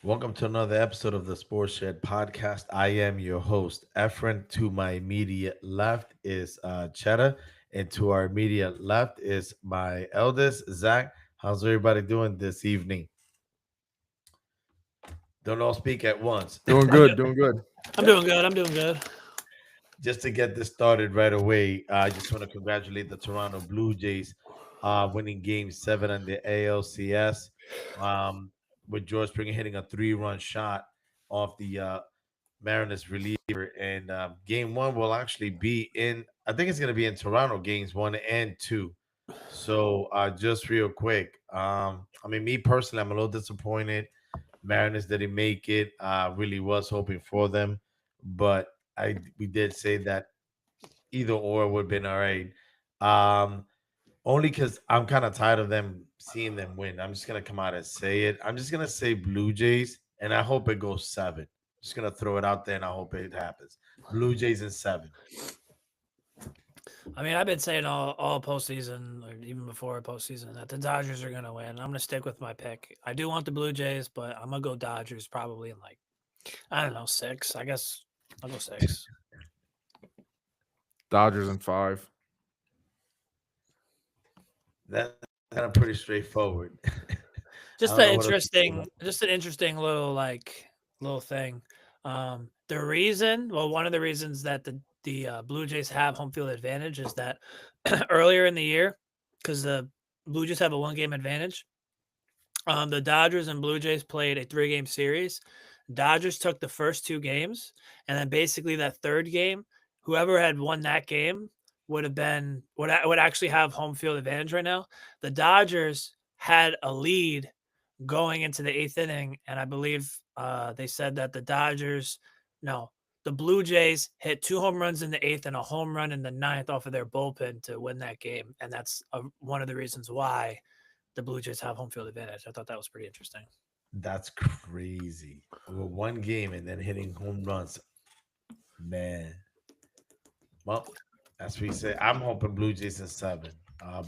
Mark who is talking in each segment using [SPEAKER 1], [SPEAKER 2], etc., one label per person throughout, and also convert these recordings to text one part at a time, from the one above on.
[SPEAKER 1] Welcome to another episode of the Sports Shed podcast. I am your host, Efren. To my immediate left is Cheddar, and to our immediate left is my eldest, Zach. How's everybody doing this evening? Don't all speak at once.
[SPEAKER 2] Doing
[SPEAKER 3] I'm do-
[SPEAKER 2] good, doing good.
[SPEAKER 3] I'm doing good. I'm doing good.
[SPEAKER 1] Just to get this started right away, I just want to congratulate the Toronto Blue Jays winning Game 7 on the ALCS, um, with George Springer hitting a three-run shot off the Mariners reliever. And Game 1 will actually be in, I think it's going to be in Toronto, Games 1 and 2. So just real quick, me personally, I'm a little disappointed. Mariners didn't make it. Really was hoping for them, but we did say that either or would have been all right. Um, Only because I'm kind of tired of them seeing them win. I'm just gonna come out and say it. I'm just gonna say Blue Jays, and I hope it goes 7. Just gonna throw it out there, and I hope it happens. Blue Jays in 7.
[SPEAKER 3] I mean, I've been saying all postseason, or even before postseason, that the Dodgers are gonna win. I'm gonna stick with my pick. I do want the Blue Jays, but I'm gonna go Dodgers probably in like I don't know 6. I guess I'll go 6.
[SPEAKER 2] Dodgers in 5.
[SPEAKER 1] That's kind of pretty straightforward. I
[SPEAKER 3] Just
[SPEAKER 1] don't
[SPEAKER 3] an
[SPEAKER 1] know what else to say
[SPEAKER 3] interesting,
[SPEAKER 1] about
[SPEAKER 3] just an interesting little thing. The reason, well, one of the reasons that the Blue Jays have home field advantage is that earlier in the year, because the Blue Jays have a 1-game advantage. The Dodgers and Blue Jays played a 3-game series. Dodgers took the first 2 games, and then basically that third game, whoever had won that game would actually have home field advantage right now. The Dodgers had a lead going into the 8th inning, and I believe they said that the Blue Jays hit 2 home runs in the 8th and a home run in the 9th off of their bullpen to win that game, and that's one of the reasons why the Blue Jays have home field advantage. I thought that was pretty interesting.
[SPEAKER 1] That's crazy. Well, one game and then hitting home runs, man. Well, as we say, I'm hoping Blue Jays in 7.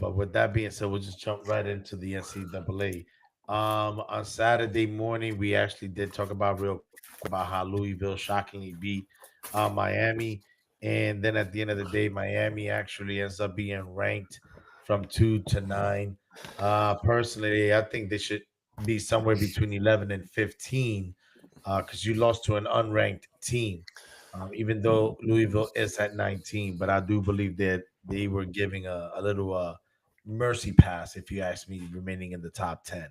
[SPEAKER 1] But with that being said, we'll just jump right into the NCAA. On Saturday morning, we actually did talk about real about how Louisville shockingly beat Miami, and then at the end of the day, Miami actually ends up being ranked from 2 to 9. Personally, I think they should be somewhere between 11 and 15 because you lost to an unranked team, even though Louisville is at 19. But I do believe that they were giving a little mercy pass, if you ask me, remaining in the top 10.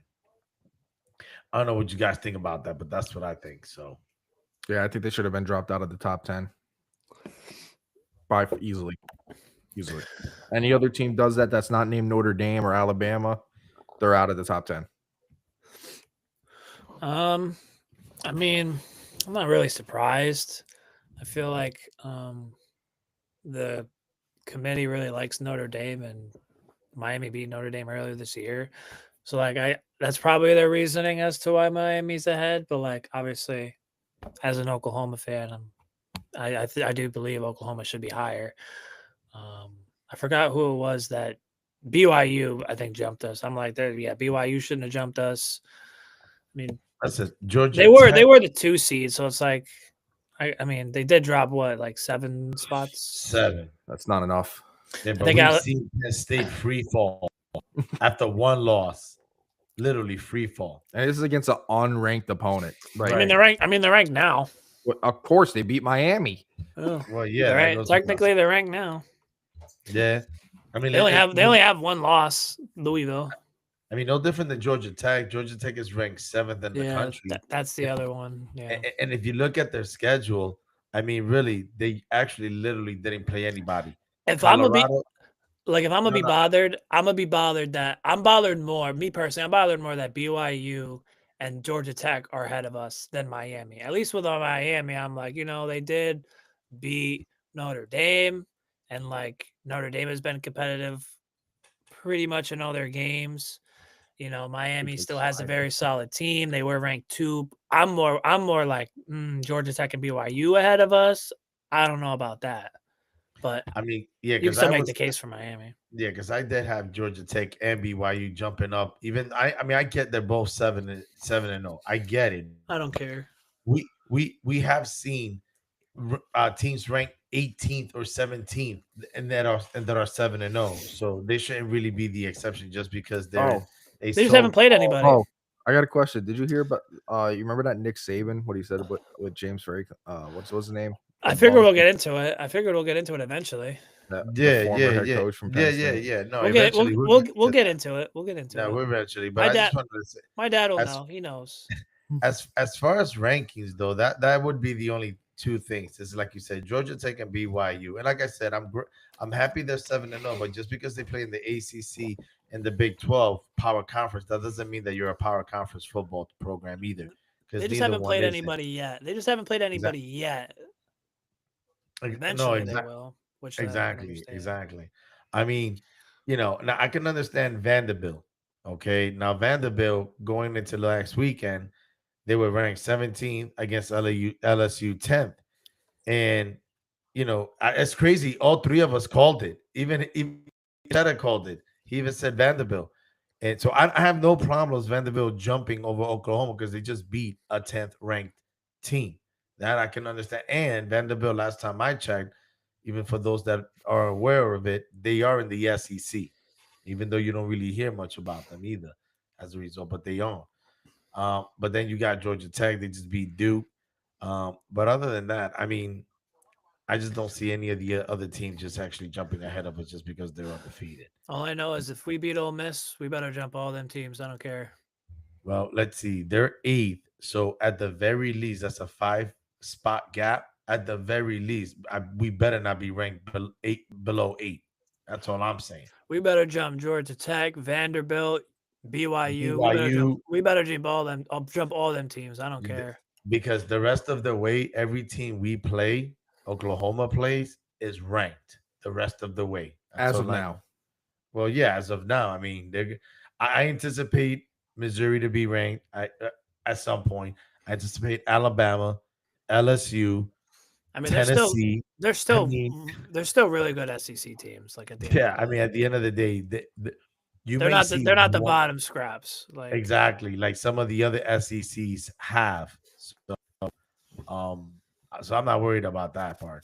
[SPEAKER 1] I don't know what you guys think about that, but that's what I think. So
[SPEAKER 2] Yeah, I think they should have been dropped out of the top 10 by easily. Easily. Any other team does that that's not named Notre Dame or Alabama, they're out of the top 10.
[SPEAKER 3] I mean, I'm not really surprised. I feel like the committee really likes Notre Dame, and Miami beat Notre Dame earlier this year. So that's probably their reasoning as to why Miami's ahead. But obviously, as an Oklahoma fan, I do believe Oklahoma should be higher. I forgot who it was that BYU I think jumped us. I'm like, BYU shouldn't have jumped us. I mean,
[SPEAKER 1] that's it. Georgia
[SPEAKER 3] they were
[SPEAKER 1] Tech,
[SPEAKER 3] the 2 seed, so it's like, I mean, they did drop what, like 7 spots.
[SPEAKER 1] 7.
[SPEAKER 2] That's not enough.
[SPEAKER 1] Yeah,
[SPEAKER 3] I
[SPEAKER 1] but
[SPEAKER 3] think
[SPEAKER 1] we've seen Penn State free fall after one loss, literally free fall.
[SPEAKER 2] And this is against an unranked opponent. Right.
[SPEAKER 3] I mean, they're ranked now.
[SPEAKER 2] Well, of course, they beat Miami.
[SPEAKER 3] Oh,
[SPEAKER 1] Well, yeah,
[SPEAKER 3] they're
[SPEAKER 1] that
[SPEAKER 3] right.
[SPEAKER 1] goes without
[SPEAKER 3] Technically, they're ranked now.
[SPEAKER 1] Yeah, I mean,
[SPEAKER 3] They only have 1 loss, Louisville.
[SPEAKER 1] I mean, no different than Georgia Tech. Georgia Tech is ranked 7th in the country.
[SPEAKER 3] That's the other one. Yeah.
[SPEAKER 1] And if you look at their schedule, I mean, really, they actually literally didn't play anybody.
[SPEAKER 3] If I'm gonna be
[SPEAKER 1] Colorado,
[SPEAKER 3] if I'm gonna
[SPEAKER 1] No,
[SPEAKER 3] be
[SPEAKER 1] no.
[SPEAKER 3] bothered, I'm gonna be bothered that I'm bothered more. Me personally, I'm bothered more that BYU and Georgia Tech are ahead of us than Miami. At least with Miami, I'm like, they did beat Notre Dame, and Notre Dame has been competitive pretty much in all their games. Miami
[SPEAKER 2] Which
[SPEAKER 3] still
[SPEAKER 2] is
[SPEAKER 3] has a
[SPEAKER 2] fine.
[SPEAKER 3] very solid team. They were ranked 2. I'm more like Georgia Tech and BYU ahead of us. I don't know about that. but
[SPEAKER 1] I mean, yeah,
[SPEAKER 3] you can
[SPEAKER 1] because
[SPEAKER 3] still
[SPEAKER 1] I
[SPEAKER 3] make
[SPEAKER 1] was
[SPEAKER 3] the case for Miami.
[SPEAKER 1] yeah, because I did have Georgia Tech and BYU jumping up. Even I mean, I get they're both 7-0. I get it.
[SPEAKER 3] I don't care.
[SPEAKER 1] We have seen teams ranked 18th or 17th and that are 7-0. So they shouldn't really be the exception just because they're
[SPEAKER 2] Oh,
[SPEAKER 1] a
[SPEAKER 3] They just haven't
[SPEAKER 1] so
[SPEAKER 3] played anybody.
[SPEAKER 2] oh, I got a question. Did you hear about? You remember that Nick Saban? What he said about with James Frank? What's his name?
[SPEAKER 3] I
[SPEAKER 2] The
[SPEAKER 3] figure
[SPEAKER 2] bum-
[SPEAKER 3] we'll get into it. I figured we'll get into it eventually.
[SPEAKER 2] the former head
[SPEAKER 1] yeah
[SPEAKER 2] coach from
[SPEAKER 1] yeah
[SPEAKER 2] Penn
[SPEAKER 1] yeah
[SPEAKER 2] State.
[SPEAKER 1] yeah. No,
[SPEAKER 3] We'll get
[SPEAKER 1] eventually
[SPEAKER 3] we'll get into it. We'll get into
[SPEAKER 1] no,
[SPEAKER 3] it.
[SPEAKER 1] we're eventually. But
[SPEAKER 3] My
[SPEAKER 1] I
[SPEAKER 3] dad
[SPEAKER 1] just wanted to say,
[SPEAKER 3] my dad will
[SPEAKER 1] as
[SPEAKER 3] know. He knows.
[SPEAKER 1] as far as rankings though, that would be the only two things. Is like you said, Georgia Tech and BYU. And like I said, I'm happy they're 7-0, but just because they play in the ACC and the Big 12 power conference, that doesn't mean that you're a power conference football program either.
[SPEAKER 3] They
[SPEAKER 1] Because
[SPEAKER 3] just
[SPEAKER 1] neither
[SPEAKER 3] haven't
[SPEAKER 1] one
[SPEAKER 3] played
[SPEAKER 1] is it.
[SPEAKER 3] anybody yet. They just haven't played anybody yet.
[SPEAKER 1] No,
[SPEAKER 3] Eventually they will, which I can
[SPEAKER 1] exactly,
[SPEAKER 3] understand.
[SPEAKER 1] exactly. I mean, now I can understand Vanderbilt. Okay, now Vanderbilt going into last weekend, they were ranked 17th against LSU 10th, and it's crazy. All three of us called it. Even Cheddar called it. He even said Vanderbilt, and so I have no problems Vanderbilt jumping over Oklahoma because they just beat a 10th ranked team. That I can understand. And Vanderbilt, last time I checked, even for those that are aware of it, they are in the SEC, even though you don't really hear much about them either as a result, but they are. But then you got Georgia Tech, they just beat Duke. But other than that, I mean, I just don't see any of the other teams just actually jumping ahead of us just because they're undefeated.
[SPEAKER 3] All I know is if we beat Ole Miss, we better jump all them teams. I don't care.
[SPEAKER 1] Well, let's see. They're eighth. So at the very least, that's a 5 spot gap. At the very least, we better not be ranked below eight. That's all I'm saying.
[SPEAKER 3] We better jump Georgia Tech, Vanderbilt, BYU.
[SPEAKER 1] BYU,
[SPEAKER 3] We better jump all them. I'll jump all them teams. I don't
[SPEAKER 1] th-
[SPEAKER 3] care.
[SPEAKER 1] because the rest of the way, every team we play, Oklahoma plays, is ranked the rest of the way. That's
[SPEAKER 2] As of
[SPEAKER 1] all I
[SPEAKER 2] now,
[SPEAKER 1] know. Well, yeah, as of now, I mean, I anticipate Missouri to be ranked at some point. I anticipate Alabama, LSU,
[SPEAKER 3] I mean,
[SPEAKER 1] Tennessee.
[SPEAKER 3] they're
[SPEAKER 1] I
[SPEAKER 3] still
[SPEAKER 1] mean,
[SPEAKER 3] they're still really good SEC teams. Like at the end
[SPEAKER 1] yeah,
[SPEAKER 3] of
[SPEAKER 1] I
[SPEAKER 3] the
[SPEAKER 1] mean,
[SPEAKER 3] day,
[SPEAKER 1] at the end of the day, you
[SPEAKER 3] they're
[SPEAKER 1] may
[SPEAKER 3] not
[SPEAKER 1] see
[SPEAKER 3] they're not the
[SPEAKER 1] one
[SPEAKER 3] bottom scraps. Like
[SPEAKER 1] exactly like some of the other SECs have. Um, so I'm not worried about that part.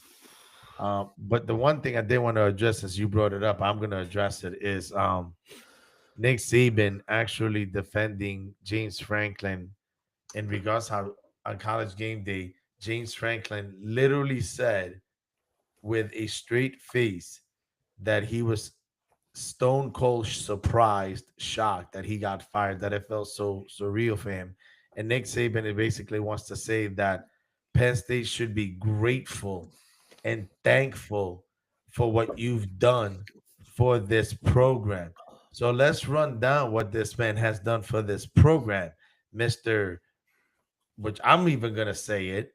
[SPEAKER 1] But the one thing I did want to address, as you brought it up, I'm going to address it is Nick Saban actually defending James Franklin in regards how on College Game Day, James Franklin literally said with a straight face that he was stone cold surprised, shocked that he got fired, that it felt so surreal for him. And Nick Saban basically wants to say that Penn State should be grateful and thankful for what you've done for this program. So let's run down what this man has done for this program, Mr. Which I'm even gonna say it,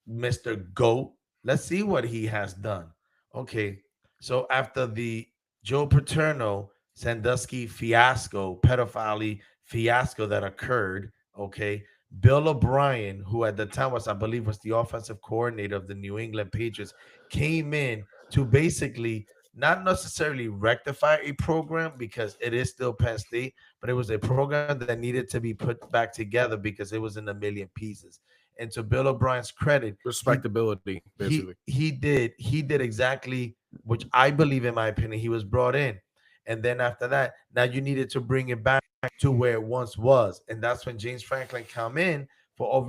[SPEAKER 1] Mr. Goat. Let's see what he has done. Okay, so after the Joe Paterno Sandusky fiasco, pedophile fiasco that occurred, okay, Bill O'Brien, who at the time was, I believe, was the offensive coordinator of the New England Patriots, came in to basically not necessarily rectify a program because it is still Penn State, but it was a program that needed to be put back together because it was in a million pieces. And to Bill O'Brien's credit,
[SPEAKER 2] respectability, basically.
[SPEAKER 1] he did exactly which I believe, in my opinion, he was brought in. And then after that, now you needed to bring it back to where it once was. And that's when James Franklin come in for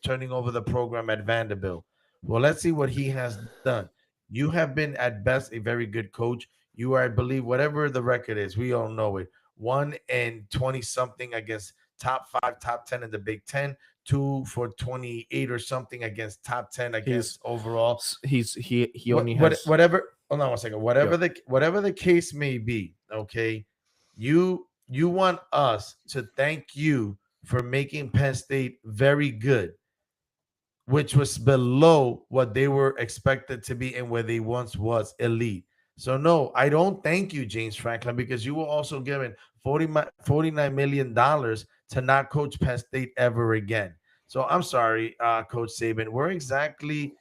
[SPEAKER 1] turning over the program at Vanderbilt. Well, let's see what he has done. You have been at best a very good coach. You are, I believe, whatever the record is, we all know it. 1-20 something against top 5, top 10 in the Big Ten, 2 for 28 or something against top 10 against overall.
[SPEAKER 2] He only has
[SPEAKER 1] Whatever. Hold on one second.
[SPEAKER 2] Yeah.
[SPEAKER 1] Whatever the case may be, okay. You want us to thank you for making Penn State very good, which was below what they were expected to be and where they once was elite. So no, I don't thank you, James Franklin, because you were also given $49 million to not coach Penn State ever again. So I'm sorry, Coach Saban. Where exactly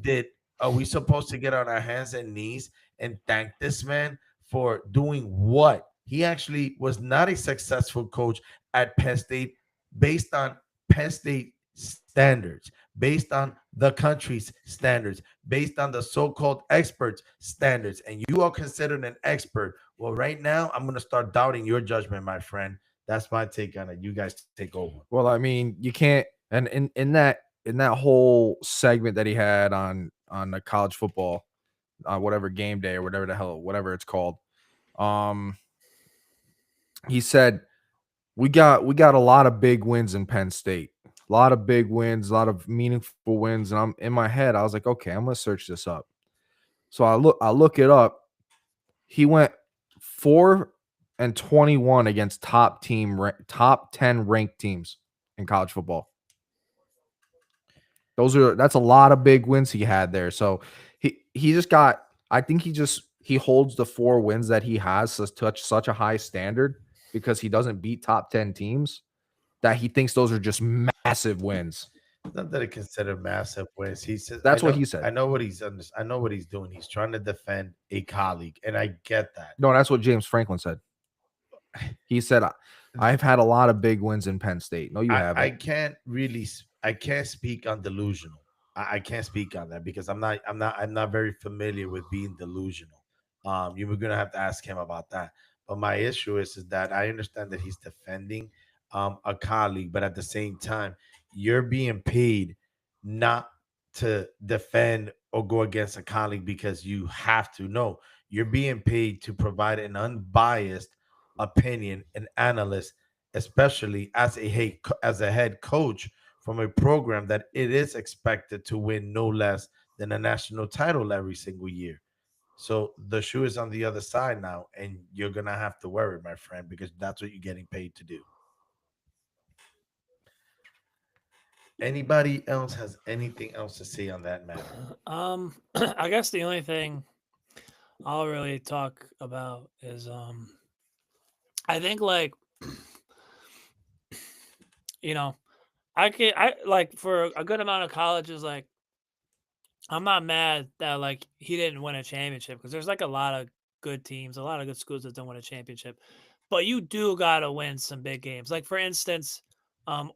[SPEAKER 1] did Are we supposed to get on our hands and knees and thank this man for doing what? He actually was not a successful coach at Penn State based on Penn State standards, based on the country's standards, based on the so-called experts' standards. And you are considered an expert. Well, right now, I'm going to start doubting your judgment, my friend. That's my take on it. You guys take over.
[SPEAKER 2] Well, I mean, you can't, and in that whole segment that he had on the college football, whatever game day or whatever the hell, whatever it's called, he said we got a lot of big wins in Penn State, a lot of big wins, a lot of meaningful wins, and I'm in my head, I was like, okay, I'm gonna search this up. So I look it up. He went 4-21 against top 10 ranked teams in college football. That's a lot of big wins he had there. So he just got, I think he holds the 4 wins that he has to such a high standard because he doesn't beat top 10 teams that he thinks those are just massive wins.
[SPEAKER 1] Not that it considered massive wins. He says
[SPEAKER 2] That's what he said.
[SPEAKER 1] I know what I know what he's doing. He's trying to defend a colleague, and I get that.
[SPEAKER 2] No, that's what James Franklin said. He said, I've had a lot of big wins in Penn State. No, you haven't.
[SPEAKER 1] I can't speak on delusional. I can't speak on that because I'm not very familiar with being delusional. You were gonna have to ask him about that. But my issue is that I understand that he's defending a colleague, but at the same time, you're being paid not to defend or go against a colleague because you have to. No, you're being paid to provide an unbiased opinion and analyst, especially as a head coach from a program that it is expected to win no less than a national title every single year. So the shoe is on the other side now, and you're gonna have to worry, my friend, because that's what you're getting paid to do. Anybody else has anything else to say on that matter?
[SPEAKER 3] I guess the only thing I'll really talk about is I think like you know I like for a good amount of colleges like I'm not mad that like he didn't win a championship because there's like a lot of good teams, a lot of good schools that don't win a championship. But you do gotta win some big games. Like for instance,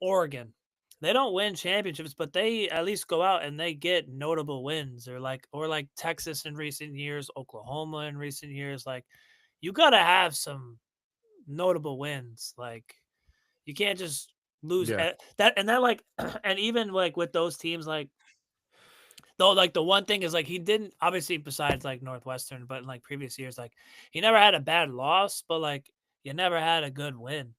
[SPEAKER 3] Oregon. They don't win championships, but they at least go out and they get notable wins or like Texas in recent years, Oklahoma in recent years. Like you gotta have some notable wins. Like you can't just lose
[SPEAKER 2] Yeah.
[SPEAKER 3] that and that like and even like with those teams like though, like the one thing is like he didn't obviously besides like Northwestern, but in like previous years, like he never had a bad loss, but like you never had a good win.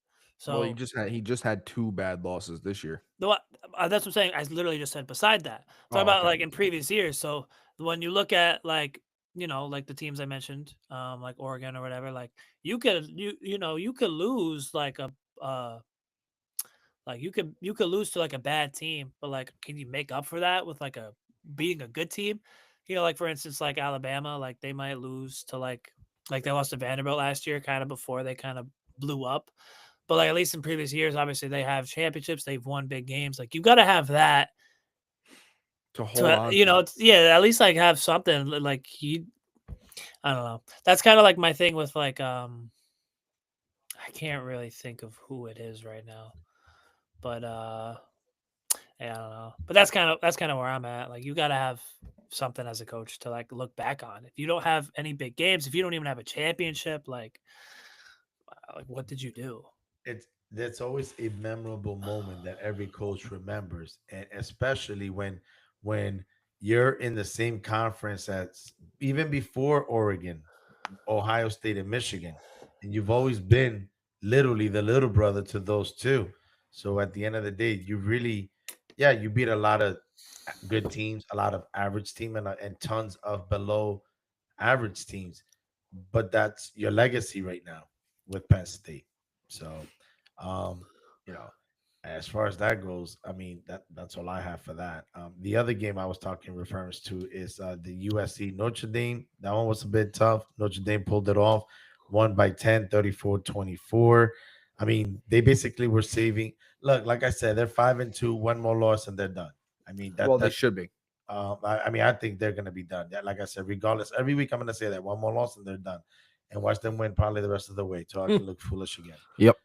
[SPEAKER 2] Well,
[SPEAKER 3] So
[SPEAKER 2] he just had 2 bad losses this year.
[SPEAKER 3] that's what I'm saying. I literally just said beside that. Talk
[SPEAKER 2] Oh,
[SPEAKER 3] about
[SPEAKER 2] okay.
[SPEAKER 3] like in previous years. So when you look at like like the teams I mentioned, like Oregon or whatever, like you could lose like you could lose to like a bad team, but like can you make up for that with like a beating a good team? Like for instance, like Alabama, like they might lose to like they lost to Vanderbilt last year, kind of before they kind of blew up. But like at least in previous years, obviously they have championships, they've won big games. Like you got to have that
[SPEAKER 2] To hold
[SPEAKER 3] to
[SPEAKER 2] on to.
[SPEAKER 3] yeah, at least like have something like I don't know. That's kind of like my thing with like I can't really think of who it is right now, but yeah, I don't know. But that's kind of where I'm at. Like you got to have something as a coach to like look back on. If you don't have any big games, if you don't even have a championship, like what did you do?
[SPEAKER 1] It's That's always a memorable moment that every coach remembers, and especially when you're in the same conference as even before Oregon, Ohio State, and Michigan, and you've always been literally the little brother to those two. So at the end of the day, you really, yeah, you beat a lot of good teams, a lot of average team, and tons of below average teams. But that's your legacy right now with Penn State. So, um, you know, as far as that goes, I mean that's all I have for that. The other game I was talking reference to is the USC Notre Dame. That one was a bit tough. Notre Dame pulled it off, won by 10, 34-24. I mean, they basically were saving. Look, like I said, they're 5-2, one more loss, and they're done. I mean
[SPEAKER 2] Well, they
[SPEAKER 1] that
[SPEAKER 2] should be.
[SPEAKER 1] I mean, I think they're gonna be done. Yeah, like I said, regardless, every week I'm gonna say that one more loss and they're done, and watch them win probably the rest of the way, so I can look foolish again.
[SPEAKER 2] Yep.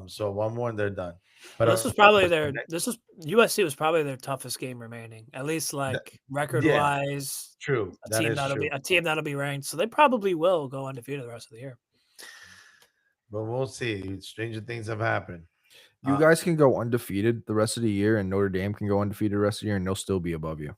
[SPEAKER 1] So one more and they're done. But
[SPEAKER 3] This was probably USC was probably their toughest game remaining, at least like record wise.
[SPEAKER 1] True.
[SPEAKER 3] A
[SPEAKER 1] That
[SPEAKER 3] team
[SPEAKER 1] is
[SPEAKER 3] that'll
[SPEAKER 1] true.
[SPEAKER 3] be a team that'll be ranked, so they probably will go undefeated the rest of the year.
[SPEAKER 1] But we'll see. Stranger things have happened.
[SPEAKER 2] You guys can go undefeated the rest of the year, and Notre Dame can go undefeated the rest of the year, and they'll still be above you.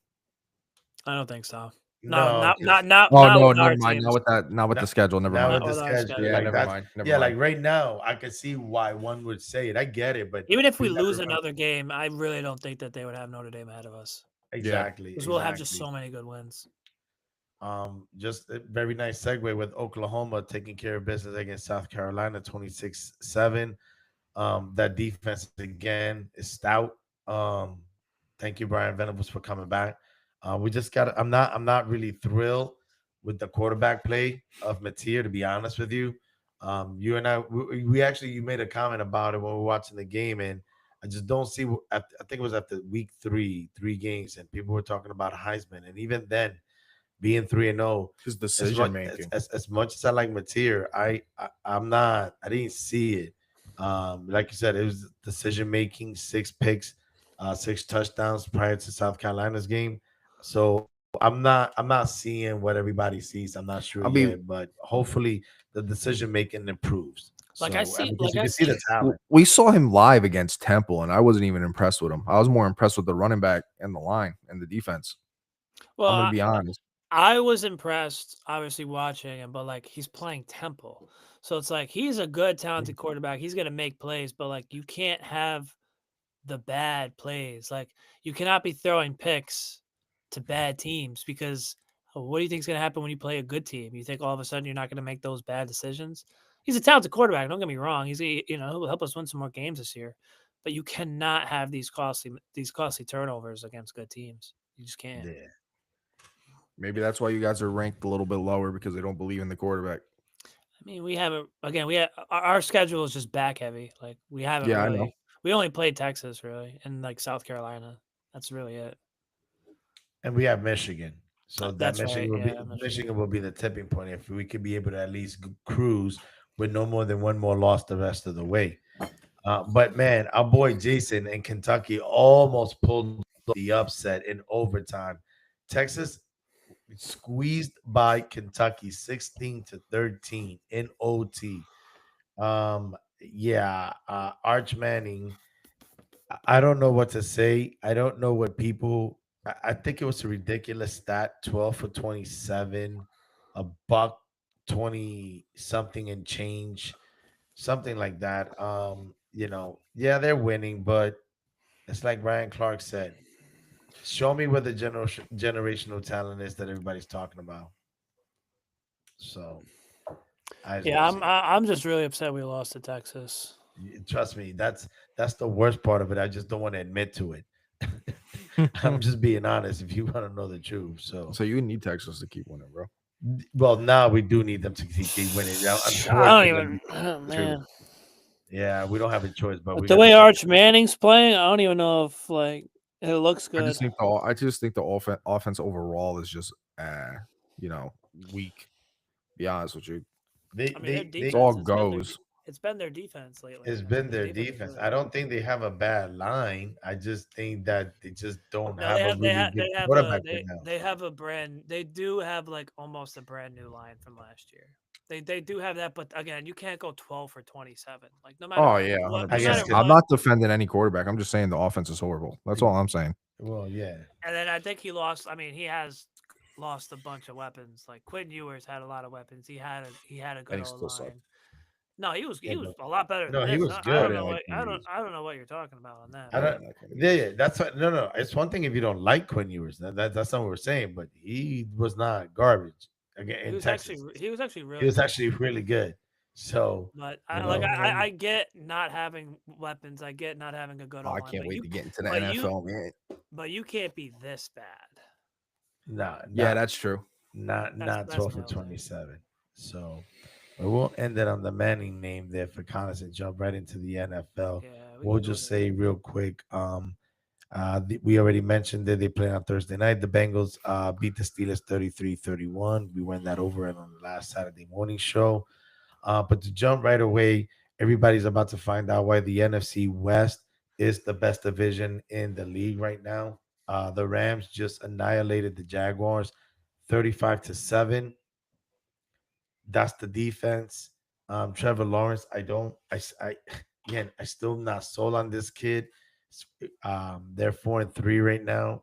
[SPEAKER 3] I don't think so.
[SPEAKER 1] No,
[SPEAKER 3] not.
[SPEAKER 2] Oh
[SPEAKER 3] not
[SPEAKER 2] no,
[SPEAKER 3] with our
[SPEAKER 2] never mind.
[SPEAKER 3] teams.
[SPEAKER 2] Not with that. Not with the schedule. Never
[SPEAKER 1] Now
[SPEAKER 2] mind.
[SPEAKER 1] with the
[SPEAKER 3] Not with our
[SPEAKER 1] schedule,
[SPEAKER 3] schedule.
[SPEAKER 2] Yeah,
[SPEAKER 1] like
[SPEAKER 2] never
[SPEAKER 1] that's
[SPEAKER 2] mind. Never
[SPEAKER 1] yeah,
[SPEAKER 2] mind.
[SPEAKER 1] like right now, I could see why one would say it. I get it, but
[SPEAKER 3] Even if we
[SPEAKER 1] never
[SPEAKER 3] lose
[SPEAKER 1] gonna-
[SPEAKER 3] another game, I really don't think that they would have Notre Dame ahead of us
[SPEAKER 1] exactly,
[SPEAKER 3] because we'll have just so many good wins.
[SPEAKER 1] Just a very nice segue with Oklahoma taking care of business against South Carolina, 26-7. That defense again is stout. Thank you, Brian Venables, for coming back. We just got. I'm not really thrilled with the quarterback play of Mateer, to be honest with you. You and I, we actually, you made a comment about it when we were watching the game, and I just don't see. I think it was after week three games, and people were talking about Heisman, and even then, being 3-0,
[SPEAKER 2] His decision making.
[SPEAKER 1] as much as I like Mateer, I'm not. I didn't see it. Like you said, it was decision making, 6 picks, 6 touchdowns prior to South Carolina's game. So I'm not seeing what everybody sees. I'm not sure yet, but hopefully the decision making improves.
[SPEAKER 3] Like
[SPEAKER 1] So,
[SPEAKER 3] I see,
[SPEAKER 1] because you
[SPEAKER 3] like I
[SPEAKER 1] can see the
[SPEAKER 3] see,
[SPEAKER 1] talent.
[SPEAKER 2] We saw him live against Temple, and I wasn't even impressed with him. I was more impressed with the running back and the line and the defense.
[SPEAKER 3] well,
[SPEAKER 2] I'm gonna be honest.
[SPEAKER 3] I was impressed, obviously watching him, but like he's playing Temple, so it's like he's a good, talented quarterback. He's gonna make plays, but like you can't have the bad plays. Like you cannot be throwing picks to bad teams because what do you think is gonna happen when you play a good team? You think all of a sudden you're not gonna make those bad decisions? He's a talented quarterback. Don't get me wrong. He'll help us win some more games this year, but you cannot have these costly turnovers against good teams. You just can't.
[SPEAKER 1] Yeah.
[SPEAKER 2] Maybe that's why you guys are ranked a little bit lower because they don't believe in the quarterback.
[SPEAKER 3] I mean, we haven't. Again, our schedule is just back heavy. Like we haven't.
[SPEAKER 2] Yeah, I
[SPEAKER 3] really,
[SPEAKER 2] know.
[SPEAKER 3] We only played Texas really, and like South Carolina. That's really it.
[SPEAKER 1] And we have Michigan. So that
[SPEAKER 3] That's
[SPEAKER 1] Michigan
[SPEAKER 3] right.
[SPEAKER 1] will
[SPEAKER 3] Yeah,
[SPEAKER 1] be Michigan will be the tipping point if we could be able to at least cruise with no more than one more loss the rest of the way. But man, our boy Jason in Kentucky almost pulled the upset in overtime. Texas squeezed by Kentucky 16-13 in OT. Yeah, Arch Manning. I don't know what to say. I don't know what people. I think it was a ridiculous stat: 12 for 27, a buck 20 something and change, something like that. Yeah, they're winning, but it's like Ryan Clark said: show me where the generational talent is that everybody's talking about. So,
[SPEAKER 3] I'm just really upset we lost to Texas.
[SPEAKER 1] trust me, that's the worst part of it. I just don't want to admit to it. I'm just being honest. If you want to know the truth, so
[SPEAKER 2] you need Texas to keep winning, bro.
[SPEAKER 1] well, now we do need them to keep winning. Now,
[SPEAKER 3] I don't even. Oh,
[SPEAKER 1] true.
[SPEAKER 3] man.
[SPEAKER 1] Yeah, we don't have a choice, but we
[SPEAKER 3] The
[SPEAKER 1] got
[SPEAKER 3] way
[SPEAKER 1] to-
[SPEAKER 3] Arch Manning's playing, I don't even know if like it looks
[SPEAKER 2] I
[SPEAKER 3] good.
[SPEAKER 2] just think the offense overall is just weak. Be honest with you.
[SPEAKER 1] they,
[SPEAKER 3] I mean, their
[SPEAKER 1] they,
[SPEAKER 3] defense
[SPEAKER 2] all
[SPEAKER 3] has been their
[SPEAKER 2] goes.
[SPEAKER 3] It's been their defense lately.
[SPEAKER 1] it's
[SPEAKER 3] man.
[SPEAKER 1] been
[SPEAKER 3] Their
[SPEAKER 1] their
[SPEAKER 3] defense is
[SPEAKER 1] defense.
[SPEAKER 3] really
[SPEAKER 1] I don't think they have a bad line. I just think that they just don't
[SPEAKER 3] No,
[SPEAKER 1] have a really good quarterback right now.
[SPEAKER 3] they have a brand. They do have like almost a brand new line from last year. They do have that, but again, you can't go 12 for 27. Like no matter.
[SPEAKER 2] Oh yeah,
[SPEAKER 3] what,
[SPEAKER 2] 100%.
[SPEAKER 1] I guess
[SPEAKER 2] I'm not defending any quarterback. I'm just saying the offense is horrible. That's all I'm saying.
[SPEAKER 1] Well, yeah.
[SPEAKER 3] And then I think he lost. I mean, he has lost a bunch of weapons. Like Quinn Ewers had a lot of weapons. He had a good
[SPEAKER 2] he still
[SPEAKER 3] old
[SPEAKER 2] sucked.
[SPEAKER 3] line. No, he was
[SPEAKER 1] Yeah,
[SPEAKER 3] a lot better.
[SPEAKER 1] no,
[SPEAKER 3] than
[SPEAKER 1] he
[SPEAKER 3] this.
[SPEAKER 1] was
[SPEAKER 3] I
[SPEAKER 1] good.
[SPEAKER 3] don't
[SPEAKER 2] I
[SPEAKER 3] know
[SPEAKER 2] didn't
[SPEAKER 3] what
[SPEAKER 2] like Quinn
[SPEAKER 3] I don't know what you're talking about on that.
[SPEAKER 1] I don't. Yeah, that's what. No. It's one thing if you don't like Quinn Ewers. That's not what we're saying. But he was not garbage again in Texas.
[SPEAKER 3] He was actually really.
[SPEAKER 1] He was
[SPEAKER 3] good.
[SPEAKER 1] actually really good. So,
[SPEAKER 3] But
[SPEAKER 1] I
[SPEAKER 3] I get not having weapons. I get not having a good.
[SPEAKER 2] Oh, I
[SPEAKER 3] O-line,
[SPEAKER 2] can't
[SPEAKER 3] but
[SPEAKER 2] wait
[SPEAKER 3] you-
[SPEAKER 2] to get into the
[SPEAKER 3] but
[SPEAKER 2] NFL, man.
[SPEAKER 3] But you can't be this bad.
[SPEAKER 2] Yeah, that's true.
[SPEAKER 1] not
[SPEAKER 3] That's
[SPEAKER 1] 12 for
[SPEAKER 3] my opinion.
[SPEAKER 1] 27. So we'll end it on the Manning name there for Connors and jump right into the NFL.
[SPEAKER 3] Yeah,
[SPEAKER 1] We'll
[SPEAKER 3] can go
[SPEAKER 1] just
[SPEAKER 3] there.
[SPEAKER 1] say real quick. We already mentioned that they play on Thursday night. The Bengals beat the Steelers 33-31. We went that over on the last Saturday morning show. But to jump right away, everybody's about to find out why the NFC West is the best division in the league right now. The Rams just annihilated the Jaguars 35-7. That's the defense. Trevor Lawrence, again, I still not sold on this kid. They're 4-3 right now.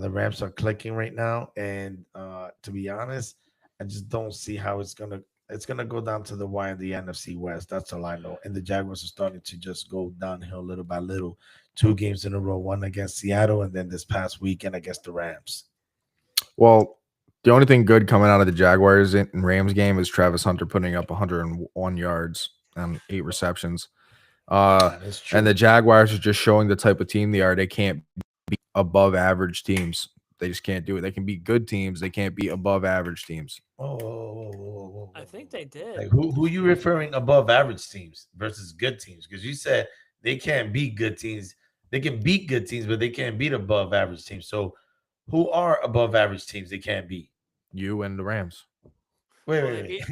[SPEAKER 1] The Rams are clicking right now, and to be honest, I just don't see how it's gonna go down to the wire in the NFC West. That's all I know. And the Jaguars are starting to just go downhill little by little. 2 games in a row, one against Seattle, and then this past weekend against the Rams.
[SPEAKER 2] Well, the only thing good coming out of the Jaguars and Rams game is Travis Hunter putting up 101 yards and 8 receptions.
[SPEAKER 1] That is true.
[SPEAKER 2] And the Jaguars are just showing the type of team they are. They can't be above average teams. They just can't do it. They can be good teams. They can't be above average teams.
[SPEAKER 1] Whoa.
[SPEAKER 3] I think they did.
[SPEAKER 1] Like who you referring above average teams versus good teams? Because you said they can't beat good teams. They can beat good teams, but they can't beat above average teams. So who are above average teams they can't beat?
[SPEAKER 2] You and the Rams.
[SPEAKER 1] Wait.
[SPEAKER 3] Well, they beat-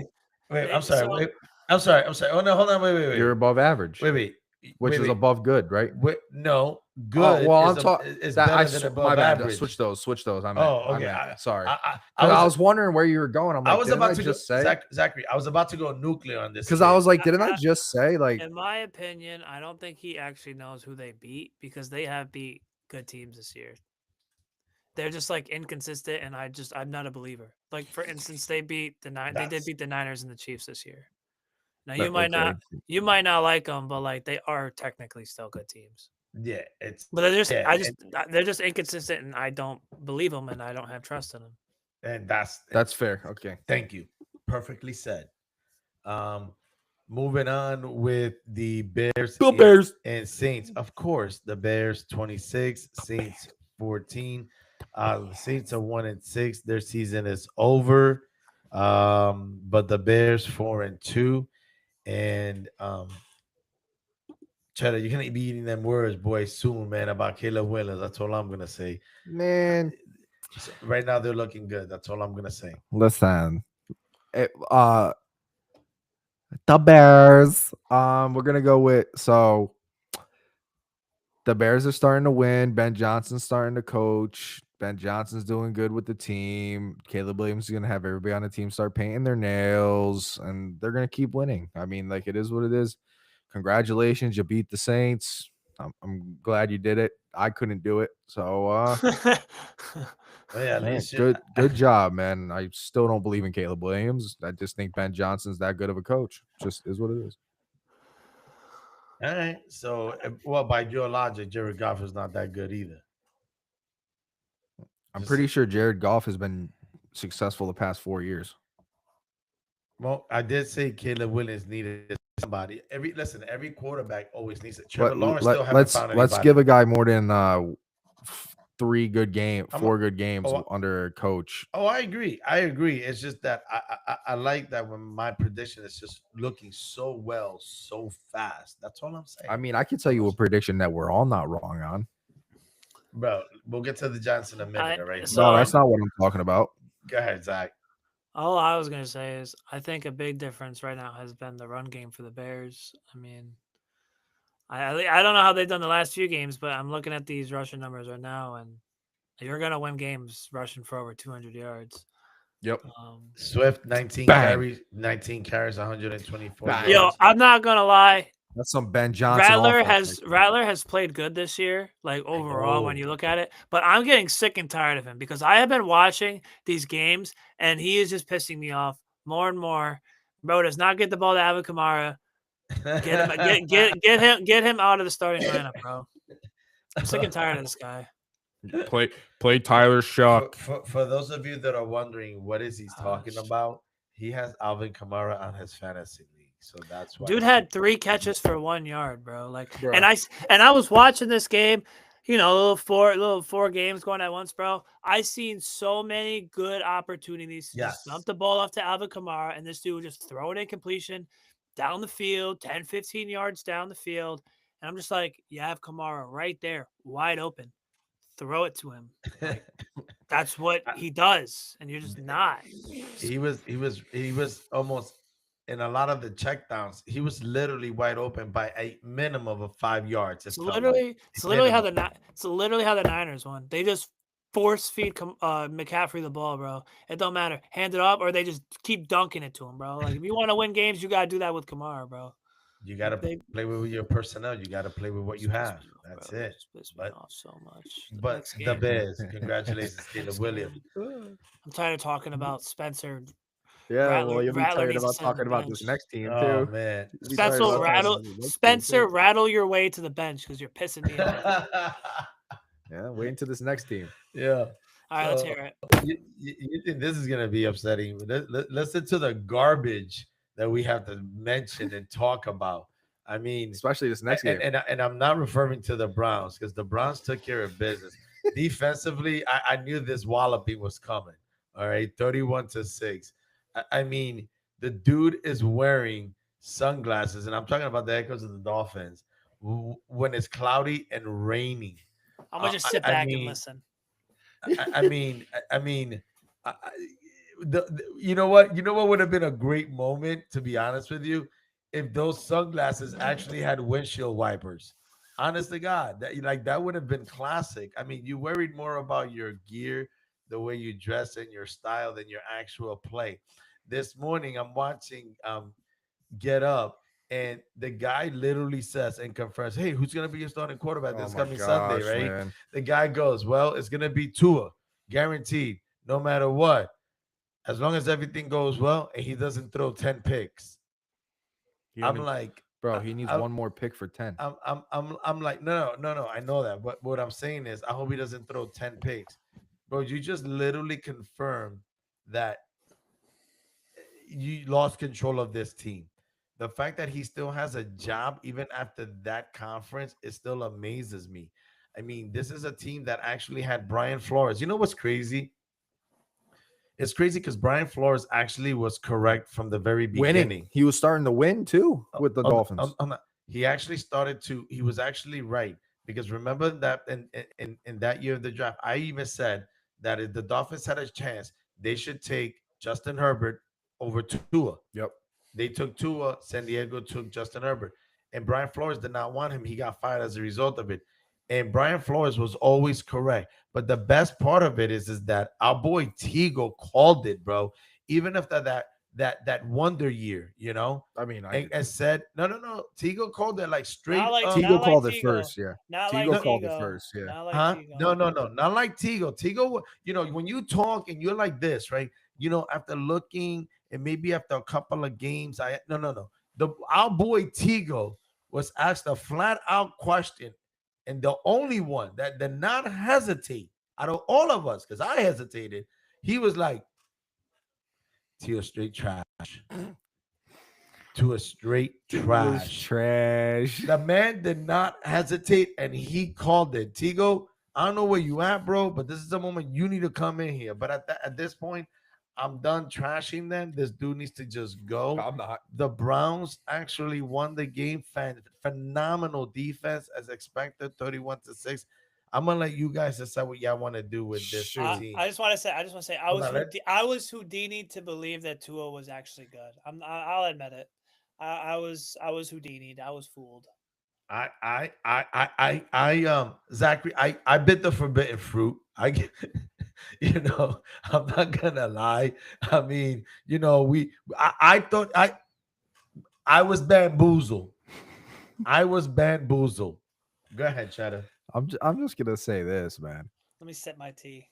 [SPEAKER 1] Wait,
[SPEAKER 3] they-
[SPEAKER 1] I'm sorry.
[SPEAKER 3] so-
[SPEAKER 1] Wait, I'm sorry. Oh no, hold on. Wait.
[SPEAKER 2] You're above average,
[SPEAKER 1] Wait.
[SPEAKER 2] which is above good, right?
[SPEAKER 1] No, good.
[SPEAKER 2] well,
[SPEAKER 1] is
[SPEAKER 2] I'm talking.
[SPEAKER 1] is
[SPEAKER 2] That
[SPEAKER 1] better than above
[SPEAKER 2] my bad.
[SPEAKER 1] average.
[SPEAKER 2] Switch those.
[SPEAKER 1] Oh, okay.
[SPEAKER 2] Sorry.
[SPEAKER 1] I
[SPEAKER 2] I was wondering where you were going. I'm like,
[SPEAKER 1] I was
[SPEAKER 2] didn't
[SPEAKER 1] about
[SPEAKER 2] I
[SPEAKER 1] to
[SPEAKER 2] just
[SPEAKER 1] go,
[SPEAKER 2] say
[SPEAKER 1] Zachary. I was about to go nuclear on this
[SPEAKER 2] because I
[SPEAKER 1] kid.
[SPEAKER 2] was like, didn't I just say like?
[SPEAKER 3] In my opinion, I don't think he actually knows who they beat because they have beat good teams this year. They're just like inconsistent, and I'm not a believer. Like for instance, they beat the They did beat the Niners and the Chiefs this year. Now you might not like them, but like they are technically still good teams.
[SPEAKER 1] Yeah,
[SPEAKER 3] But they're just inconsistent, and I don't believe them, and I don't have trust in them.
[SPEAKER 1] and
[SPEAKER 2] That's fair. Okay.
[SPEAKER 1] thank you. Perfectly said. Moving on with the Bears.
[SPEAKER 2] Bears.
[SPEAKER 1] And Saints. Of course, the Bears 26, Saints 14. The Saints are 1-6. Their season is over. But the Bears 4-2. And Cheddar, you're gonna be eating them words, boy, soon, man, about Caleb Williams. That's all I'm gonna say.
[SPEAKER 2] Man,
[SPEAKER 1] Right now they're looking good. That's all I'm gonna say.
[SPEAKER 2] listen. The Bears. We're gonna go with the Bears are starting to win. Ben Johnson's starting to coach. Ben Johnson's doing good with the team. Caleb Williams is gonna have everybody on the team start painting their nails, and they're gonna keep winning. I mean, like it is what it is. Congratulations, you beat the Saints. I'm glad you did it. I couldn't do it, so
[SPEAKER 1] Yeah,
[SPEAKER 2] man, good job, man. I still don't believe in Caleb Williams. I just think Ben Johnson's that good of a coach. Just is what it is.
[SPEAKER 1] All right. So, well, by your logic, Jared Goff is not that good either.
[SPEAKER 2] I'm pretty sure Jared Goff has been successful the past 4 years.
[SPEAKER 1] Well, I did say Caleb Williams needed somebody. Every quarterback always needs it. Trevor Lawrence still haven't found anybody.
[SPEAKER 2] Let's give a guy more than 4 good games under a coach.
[SPEAKER 1] Oh, I agree. It's just that I like that when my prediction is just looking so well, so fast. That's all I'm saying.
[SPEAKER 2] I mean, I could tell you a prediction that we're all not wrong on.
[SPEAKER 1] Bro, we'll get to the Giants in a minute, all right?
[SPEAKER 2] No, that's not what I'm talking about.
[SPEAKER 1] Go ahead, Zach.
[SPEAKER 3] All I was gonna say is I think a big difference right now has been the run game for the Bears. I mean, I don't know how they've done the last few games, but I'm looking at these rushing numbers right now, and you're gonna win games rushing for over 200 yards.
[SPEAKER 2] Yep.
[SPEAKER 1] Swift 19 carries, 124.
[SPEAKER 2] Bang.
[SPEAKER 3] Yo, I'm not gonna lie.
[SPEAKER 2] That's some Ben Johnson.
[SPEAKER 3] Rattler has played good this year, like overall when you look at it. But I'm getting sick and tired of him because I have been watching these games and he is just pissing me off more and more. Bro does not get the ball to Alvin Kamara. Get him out of the starting lineup, bro. I'm sick and tired of this guy.
[SPEAKER 2] Play Tyler Shough.
[SPEAKER 1] For those of you that are wondering what is he's talking about, he has Alvin Kamara on his fantasy league. So that's why
[SPEAKER 3] dude had 3 catches for 1 yard, bro. Like, bro. And I was watching this game, you know, little four games going at once, bro. I seen so many good opportunities to just dump the ball off to Alvin Kamara, and this dude would just throw it in completion down the field, 10, 15 yards down the field, And I'm just like, you have Kamara right there, wide open. Throw it to him. Like, that's what he does, and you're just not.
[SPEAKER 1] He was almost in a lot of the checkdowns. He was literally wide open by a minimum of 5 yards. It
[SPEAKER 3] It's
[SPEAKER 1] felt like
[SPEAKER 3] literally how
[SPEAKER 1] minimum.
[SPEAKER 3] it's literally how the Niners won. They just force feed McCaffrey the ball, bro. It don't matter. Hand it up, or they just keep dunking it to him, bro. Like if you want to win games, you gotta do that with Kamara, bro.
[SPEAKER 1] You got to
[SPEAKER 3] They
[SPEAKER 1] play with your personnel. You got to play with what you
[SPEAKER 3] just piss
[SPEAKER 1] have.
[SPEAKER 3] me off,
[SPEAKER 1] That's
[SPEAKER 3] bro.
[SPEAKER 1] it.
[SPEAKER 3] Just piss me
[SPEAKER 1] But
[SPEAKER 3] off so much. The
[SPEAKER 1] but
[SPEAKER 3] next
[SPEAKER 1] the
[SPEAKER 3] game.
[SPEAKER 1] Bears, congratulations, Caleb
[SPEAKER 3] Next
[SPEAKER 1] Williams.
[SPEAKER 3] game. I'm tired of talking about Spencer.
[SPEAKER 2] Yeah, well, you'll be
[SPEAKER 3] Rattler
[SPEAKER 2] tired
[SPEAKER 3] needs to
[SPEAKER 2] about
[SPEAKER 3] sit on the
[SPEAKER 2] talking about this
[SPEAKER 3] bench.
[SPEAKER 2] next team
[SPEAKER 1] Oh
[SPEAKER 2] too.
[SPEAKER 1] man,
[SPEAKER 2] You'll be tired
[SPEAKER 3] Spencer,
[SPEAKER 2] about talking
[SPEAKER 3] rattle
[SPEAKER 2] about this next team,
[SPEAKER 3] Spencer,
[SPEAKER 2] too.
[SPEAKER 3] rattle your way to the bench because you're pissing me off.
[SPEAKER 2] Yeah, wait until this next team.
[SPEAKER 1] yeah.
[SPEAKER 3] All right, let's
[SPEAKER 1] So
[SPEAKER 3] hear it.
[SPEAKER 1] you think this is gonna be upsetting? Listen to the garbage that we have to mention and talk about. I mean,
[SPEAKER 2] Especially this next game.
[SPEAKER 1] and I'm not referring to the Browns because the Browns took care of business. Defensively, I knew this walloping was coming. All right, 31-6. I mean, the dude is wearing sunglasses, and I'm talking about the Echoes of the Dolphins when it's cloudy and raining.
[SPEAKER 3] I'm gonna just sit
[SPEAKER 1] I
[SPEAKER 3] back and
[SPEAKER 1] mean,
[SPEAKER 3] listen.
[SPEAKER 1] I mean, you know what? You know what would have been a great moment, to be honest with you, if those sunglasses actually had windshield wipers. Honest to God, that would have been classic. I mean, you worried more about your gear, the way you dress, and your style than your actual play. This morning, I'm watching Get Up, and the guy literally says and confirms, "Hey, who's gonna be your starting quarterback
[SPEAKER 2] Oh
[SPEAKER 1] this
[SPEAKER 2] my
[SPEAKER 1] coming Sunday?"
[SPEAKER 2] gosh,
[SPEAKER 1] Right?
[SPEAKER 2] man.
[SPEAKER 1] The guy goes, "Well, it's gonna be Tua, guaranteed, no matter what, as long as everything goes well and he doesn't throw 10 picks."
[SPEAKER 2] You don't
[SPEAKER 1] I'm
[SPEAKER 2] need,
[SPEAKER 1] like,
[SPEAKER 2] bro, he needs
[SPEAKER 1] I,
[SPEAKER 2] one more pick for 10.
[SPEAKER 1] I'm like, no. I know that, but what I'm saying is, I hope he doesn't throw 10 picks, bro. You just literally confirmed that you lost control of this team. The fact that he still has a job even after that conference, it still amazes me. I mean, this is a team that actually had Brian Flores. You know what's crazy? It's crazy because Brian Flores actually was correct from the very
[SPEAKER 2] Winning.
[SPEAKER 1] beginning.
[SPEAKER 2] He was starting to win too with the Dolphins.
[SPEAKER 1] He actually started to. He was actually right because remember that in that year of the draft, I even said that if the Dolphins had a chance, they should take Justin Herbert over Tua.
[SPEAKER 2] Yep.
[SPEAKER 1] They took Tua. San Diego took Justin Herbert, and Brian Flores did not want him. He got fired as a result of it. And Brian Flores was always correct. But the best part of it is that our boy Tigo called it, bro. Even after that wonder year, you know,
[SPEAKER 2] I mean,
[SPEAKER 1] and said, no. Tigo called it like straight
[SPEAKER 3] Not like
[SPEAKER 1] up.
[SPEAKER 2] Tigo
[SPEAKER 3] not like
[SPEAKER 2] called it
[SPEAKER 3] Tigo.
[SPEAKER 2] first. Yeah.
[SPEAKER 3] Not
[SPEAKER 2] Tigo
[SPEAKER 3] like
[SPEAKER 2] called it
[SPEAKER 3] Tigo.
[SPEAKER 2] first. Yeah.
[SPEAKER 3] Not like
[SPEAKER 1] Huh?
[SPEAKER 3] Tigo.
[SPEAKER 1] No, not like Tigo. Tigo, you know, when you talk and you're like this, right? You know, after looking and maybe after a couple of games, no. Our boy Tigo was asked a flat out question, and the only one that did not hesitate out of all of us, because I hesitated, he was like, to a straight trash. To a straight trash.
[SPEAKER 2] Trash.
[SPEAKER 1] The man did not hesitate and he called it. Tigo, I don't know where you at, bro, but this is the moment you need to come in here. But at this point, I'm done trashing them. This dude needs to just go.
[SPEAKER 2] I'm not.
[SPEAKER 1] The Browns actually won the game. Phenomenal defense as expected, 31-6. I'm gonna let you guys decide what y'all want to do with this
[SPEAKER 2] Shoot.
[SPEAKER 1] team.
[SPEAKER 3] I just want to say, I was Houdini to believe that Tua was actually good. I'll admit it. I was Houdini. I was fooled.
[SPEAKER 1] Zachary, I bit the forbidden fruit. I get, you know, I'm not gonna lie. I mean, you know, I thought I was bamboozled. I was bamboozled. Go ahead, Cheddar.
[SPEAKER 2] I'm just gonna say this, man.
[SPEAKER 3] Let me sip my tea.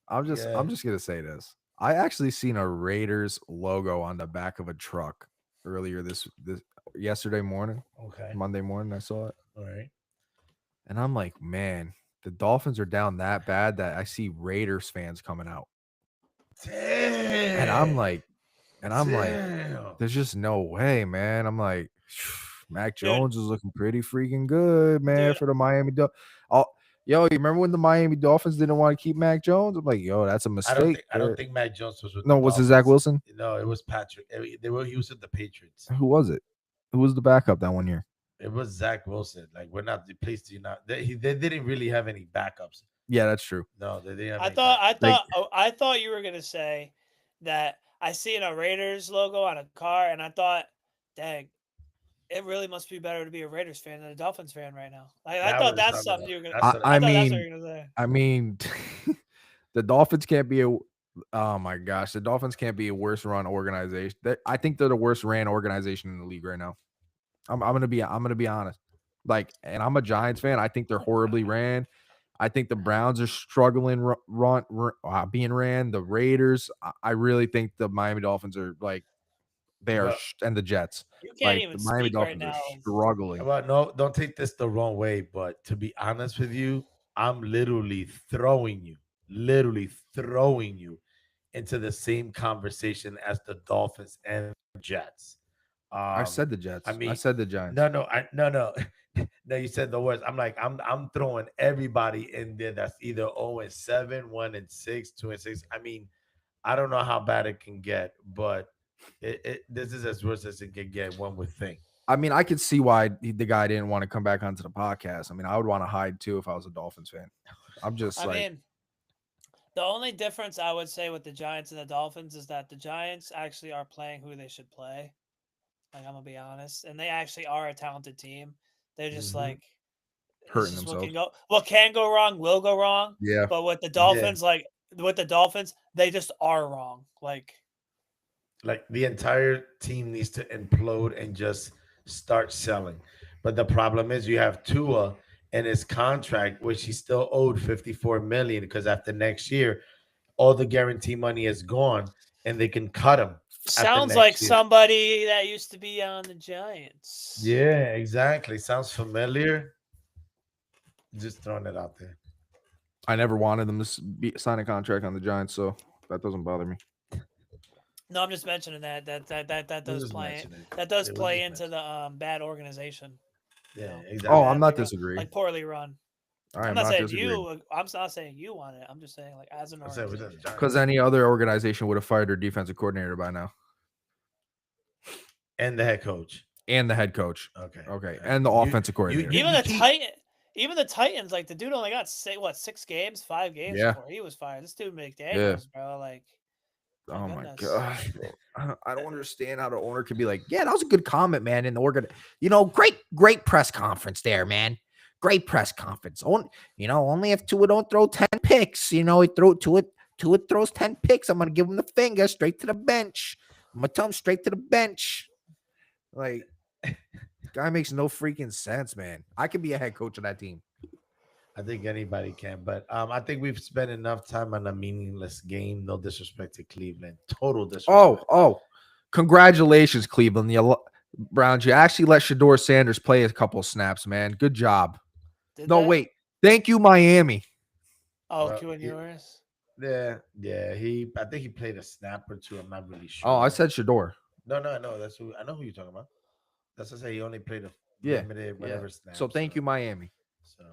[SPEAKER 2] I'm just gonna say this. I actually seen a Raiders logo on the back of a truck earlier this yesterday morning.
[SPEAKER 1] Okay.
[SPEAKER 2] Monday morning, I saw it.
[SPEAKER 1] All right.
[SPEAKER 2] And I'm like, man, the Dolphins are down that bad that I see Raiders fans coming out.
[SPEAKER 1] Damn.
[SPEAKER 2] And I'm like, there's just no way, man. I'm like, Mac Jones is looking pretty freaking good, man, for the Miami Dolphins. Yo, you remember when the Miami Dolphins didn't want to keep Mac Jones? I'm like, yo, that's a mistake.
[SPEAKER 1] I don't think Mac Jones was with
[SPEAKER 2] No, was it Zach Wilson?
[SPEAKER 1] No, it was Patrick. He was with the Patriots.
[SPEAKER 2] Who was it? Who was the backup that one year?
[SPEAKER 1] It was Zach Wilson. Like we're not the place to not. They didn't really have any backups.
[SPEAKER 2] Yeah, that's true.
[SPEAKER 1] No, they didn't have
[SPEAKER 3] I
[SPEAKER 1] any
[SPEAKER 3] thought I
[SPEAKER 1] backups.
[SPEAKER 2] Like,
[SPEAKER 3] thought oh, I thought you were gonna say that I seen a Raiders logo on a car, and I thought, dang, it really must be better to be a Raiders fan than a Dolphins fan right now. I
[SPEAKER 1] That
[SPEAKER 3] thought
[SPEAKER 1] was
[SPEAKER 3] that's
[SPEAKER 1] something.
[SPEAKER 3] something you were gonna.
[SPEAKER 1] That's what
[SPEAKER 3] I
[SPEAKER 2] I
[SPEAKER 3] thought that's what
[SPEAKER 2] mean,
[SPEAKER 3] you were gonna say.
[SPEAKER 2] I mean, the Dolphins can't be a. Oh my gosh, the Dolphins can't be a worse run organization. I think they're the worst ran organization in the league right now. I'm gonna be honest. Like, and I'm a Giants fan. I think they're horribly ran. I think the Browns are struggling being ran. The Raiders. I really think the Miami Dolphins are like they are,
[SPEAKER 1] But
[SPEAKER 2] and the Jets.
[SPEAKER 3] You can't
[SPEAKER 2] Like
[SPEAKER 3] even
[SPEAKER 2] the Miami
[SPEAKER 3] speak right
[SPEAKER 2] Dolphins are
[SPEAKER 3] now.
[SPEAKER 2] struggling.
[SPEAKER 1] well, no, don't take this the wrong way. But to be honest with you, I'm literally throwing you into the same conversation as the Dolphins and Jets.
[SPEAKER 2] I said the
[SPEAKER 1] I
[SPEAKER 2] Jets. I
[SPEAKER 1] mean,
[SPEAKER 2] said the Giants.
[SPEAKER 1] no. No, you said the words. I'm throwing everybody in there that's either 0-7, 1-6, 2-6. I mean, I don't know how bad it can get, but this is as worse as it can get, one would think.
[SPEAKER 2] I mean, I could see why the guy didn't want to come back onto the podcast. I mean, I would want to hide too if I was a Dolphins fan. I'm just
[SPEAKER 3] I
[SPEAKER 2] like,
[SPEAKER 3] mean, the only difference I would say with the Giants and the Dolphins is that the Giants actually are playing who they should play. Like I'm gonna be honest, and they actually are a talented team. They're just
[SPEAKER 1] Mhm.
[SPEAKER 3] like it's
[SPEAKER 2] hurting
[SPEAKER 3] just
[SPEAKER 2] themselves.
[SPEAKER 3] what can go wrong will go wrong.
[SPEAKER 2] Yeah.
[SPEAKER 3] But with the
[SPEAKER 1] Yeah.
[SPEAKER 3] Dolphins, they just are wrong.
[SPEAKER 1] Like the entire team needs to implode and just start selling. But the problem is you have Tua and his contract, which he still owed 54 million because after next year, all the guarantee money is gone and they can cut him after
[SPEAKER 3] Sounds like
[SPEAKER 1] next year.
[SPEAKER 3] somebody that used to be on the Giants.
[SPEAKER 1] Yeah, exactly. Sounds familiar. Just throwing it out there.
[SPEAKER 2] I never wanted them to sign a contract on the Giants, so that doesn't bother me.
[SPEAKER 3] No, I'm just mentioning that
[SPEAKER 1] We'll
[SPEAKER 3] does
[SPEAKER 1] just
[SPEAKER 3] play
[SPEAKER 1] mention it.
[SPEAKER 3] that does
[SPEAKER 1] Yeah, we'll
[SPEAKER 3] play
[SPEAKER 1] just
[SPEAKER 3] into
[SPEAKER 1] mention
[SPEAKER 3] the bad organization.
[SPEAKER 1] it. Yeah,
[SPEAKER 3] know,
[SPEAKER 1] exactly.
[SPEAKER 2] Oh, I'm not
[SPEAKER 3] badly run,
[SPEAKER 2] disagreeing.
[SPEAKER 3] like poorly run.
[SPEAKER 2] I
[SPEAKER 3] I'm
[SPEAKER 2] am
[SPEAKER 3] not
[SPEAKER 2] not
[SPEAKER 3] saying
[SPEAKER 2] disagreeing.
[SPEAKER 3] you. I'm not saying you want it. I'm just saying like as an
[SPEAKER 1] I said within the
[SPEAKER 3] organization.
[SPEAKER 1] Giants
[SPEAKER 2] Because any other organization would have fired their defensive coordinator by now
[SPEAKER 1] and the head coach.
[SPEAKER 2] and the head coach.
[SPEAKER 1] Okay.
[SPEAKER 2] Okay,
[SPEAKER 1] All
[SPEAKER 2] and the
[SPEAKER 1] right.
[SPEAKER 2] offensive coordinator.
[SPEAKER 3] Even the
[SPEAKER 1] keep-
[SPEAKER 3] Even the Titans, like the dude only got 6 games, 5 games
[SPEAKER 2] Yeah.
[SPEAKER 3] before he was fired. This dude McDaniels, bro. Like,
[SPEAKER 2] Oh my
[SPEAKER 3] goodness.
[SPEAKER 2] gosh, bro. I don't understand how the owner could be like, yeah, that was a good comment, man. And the great press conference there, man. Great press conference. Only if Tua don't throw 10 picks, he Tua throws 10 picks. I'm gonna give him the finger straight to the bench. I'm gonna tell him straight to the bench. Like, guy makes no freaking sense, man. I could be a head coach of that team.
[SPEAKER 1] I think anybody can, but I think we've spent enough time on a meaningless game. No disrespect to Cleveland. Total disrespect.
[SPEAKER 2] Oh, congratulations, Cleveland. Browns, you actually let Shador Sanders play a couple snaps, man. Good job.
[SPEAKER 3] Did
[SPEAKER 2] No,
[SPEAKER 3] they?
[SPEAKER 2] wait. Thank you, Miami.
[SPEAKER 3] Oh,
[SPEAKER 1] Well,
[SPEAKER 3] Q and yours.
[SPEAKER 1] Yeah. I think he played a snap or two. I'm not really sure.
[SPEAKER 2] Oh, I said Shador.
[SPEAKER 1] no. That's I know who you're talking about. That's what I say. He only played a
[SPEAKER 2] Yeah,
[SPEAKER 1] limited whatever snap.
[SPEAKER 2] So thank you, Miami.
[SPEAKER 1] So,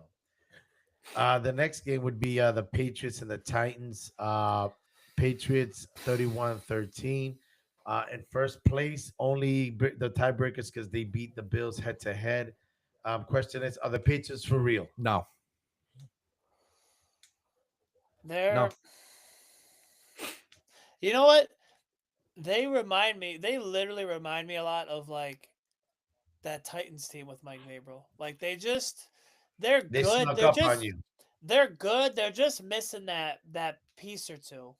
[SPEAKER 1] the next game would be the Patriots and the Titans. Patriots 31-13. In first place, only the tiebreakers because they beat the Bills head to head. Question is, are the Patriots for real?
[SPEAKER 2] No.
[SPEAKER 3] They're. You know what? They literally remind me a lot of like that Titans team with Mike Vrabel. Like they're
[SPEAKER 1] They
[SPEAKER 3] good.
[SPEAKER 1] snuck up on you.
[SPEAKER 3] They're good. They're just missing that piece or two.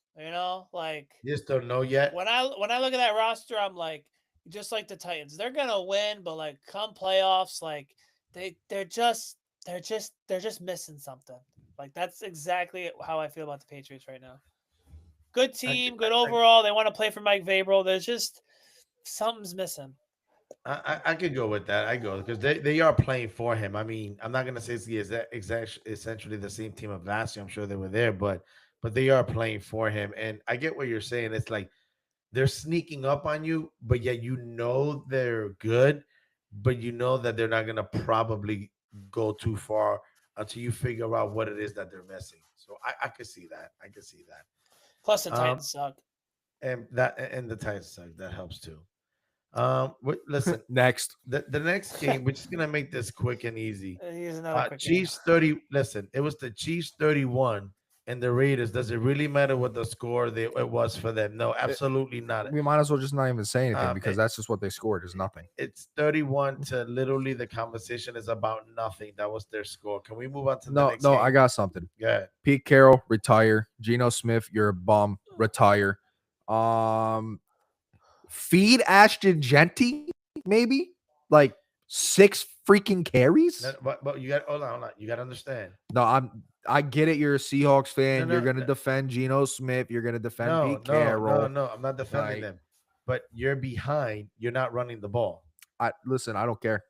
[SPEAKER 3] Like
[SPEAKER 1] You just don't know yet.
[SPEAKER 3] when I look at that roster, I'm like, just like the Titans, they're gonna win, but like come playoffs, like they're just missing something. Like that's exactly how I feel about the Patriots right now. Good team, good overall. They want to play for Mike Vrabel. There's just something's missing.
[SPEAKER 1] I could go with that. I go because they are playing for him. I mean, I'm not gonna say it's the essentially the same team of last year. I'm sure they were there, but they are playing for him. And I get what you're saying. It's like they're sneaking up on you, but yet they're good, but you know that they're not gonna probably go too far until you figure out what it is that they're missing. So I could see that. I could see that.
[SPEAKER 3] Plus the Titans suck.
[SPEAKER 1] And the Titans suck. That helps too. Listen,
[SPEAKER 2] Next.
[SPEAKER 1] the next game, we're just gonna make this quick and easy.
[SPEAKER 3] Here's another quick game.
[SPEAKER 1] Chiefs 30. Listen, it was the Chiefs 31 and the Raiders. Does it really matter what the score it was for them? No, absolutely not.
[SPEAKER 2] We might as well just not even say anything because
[SPEAKER 1] it-
[SPEAKER 2] that's just what they scored is nothing.
[SPEAKER 1] It's 31 to literally the conversation is about nothing. That was their score. Can we move on to the
[SPEAKER 2] No,
[SPEAKER 1] next
[SPEAKER 2] no,
[SPEAKER 1] game?
[SPEAKER 2] I got something.
[SPEAKER 1] Yeah.
[SPEAKER 2] Pete Carroll, retire. Geno Smith, you're a bum, retire. Feed Ashton Genty, maybe like 6 freaking carries.
[SPEAKER 1] But you got hold on. You got to understand.
[SPEAKER 2] No, I get it. You're a Seahawks fan.
[SPEAKER 1] No,
[SPEAKER 2] You're gonna
[SPEAKER 1] no.
[SPEAKER 2] defend Geno Smith. You're gonna defend Pete Carroll.
[SPEAKER 1] No. I'm not defending
[SPEAKER 2] Like-
[SPEAKER 1] them. But you're behind. You're not running the ball.
[SPEAKER 2] Listen, I don't care.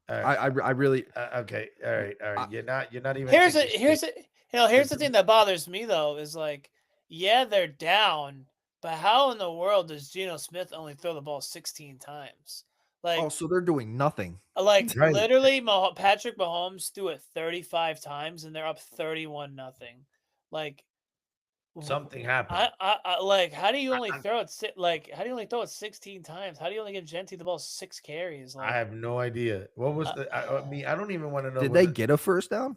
[SPEAKER 1] All right.
[SPEAKER 2] I really.
[SPEAKER 1] Okay. All right. You're not even.
[SPEAKER 3] Here's
[SPEAKER 1] thinking
[SPEAKER 3] here's
[SPEAKER 1] straight.
[SPEAKER 3] here's the thing that bothers me though is like, yeah, they're down, but how in the world does Geno Smith only throw the ball 16 times? Like,
[SPEAKER 2] Oh, so they're doing nothing.
[SPEAKER 1] Right.
[SPEAKER 3] literally, Patrick Mahomes threw it 35 times, and they're up 31-0. Like,
[SPEAKER 1] Something happened.
[SPEAKER 3] I like. How do you only
[SPEAKER 1] I-
[SPEAKER 3] throw it? Like, how do you only throw it 16 times? How do you only give Genty the ball 6 carries? Like,
[SPEAKER 1] I have no idea. What was the? I mean, I don't even want to know.
[SPEAKER 2] Did
[SPEAKER 1] what
[SPEAKER 2] they
[SPEAKER 1] the-
[SPEAKER 2] get a first down?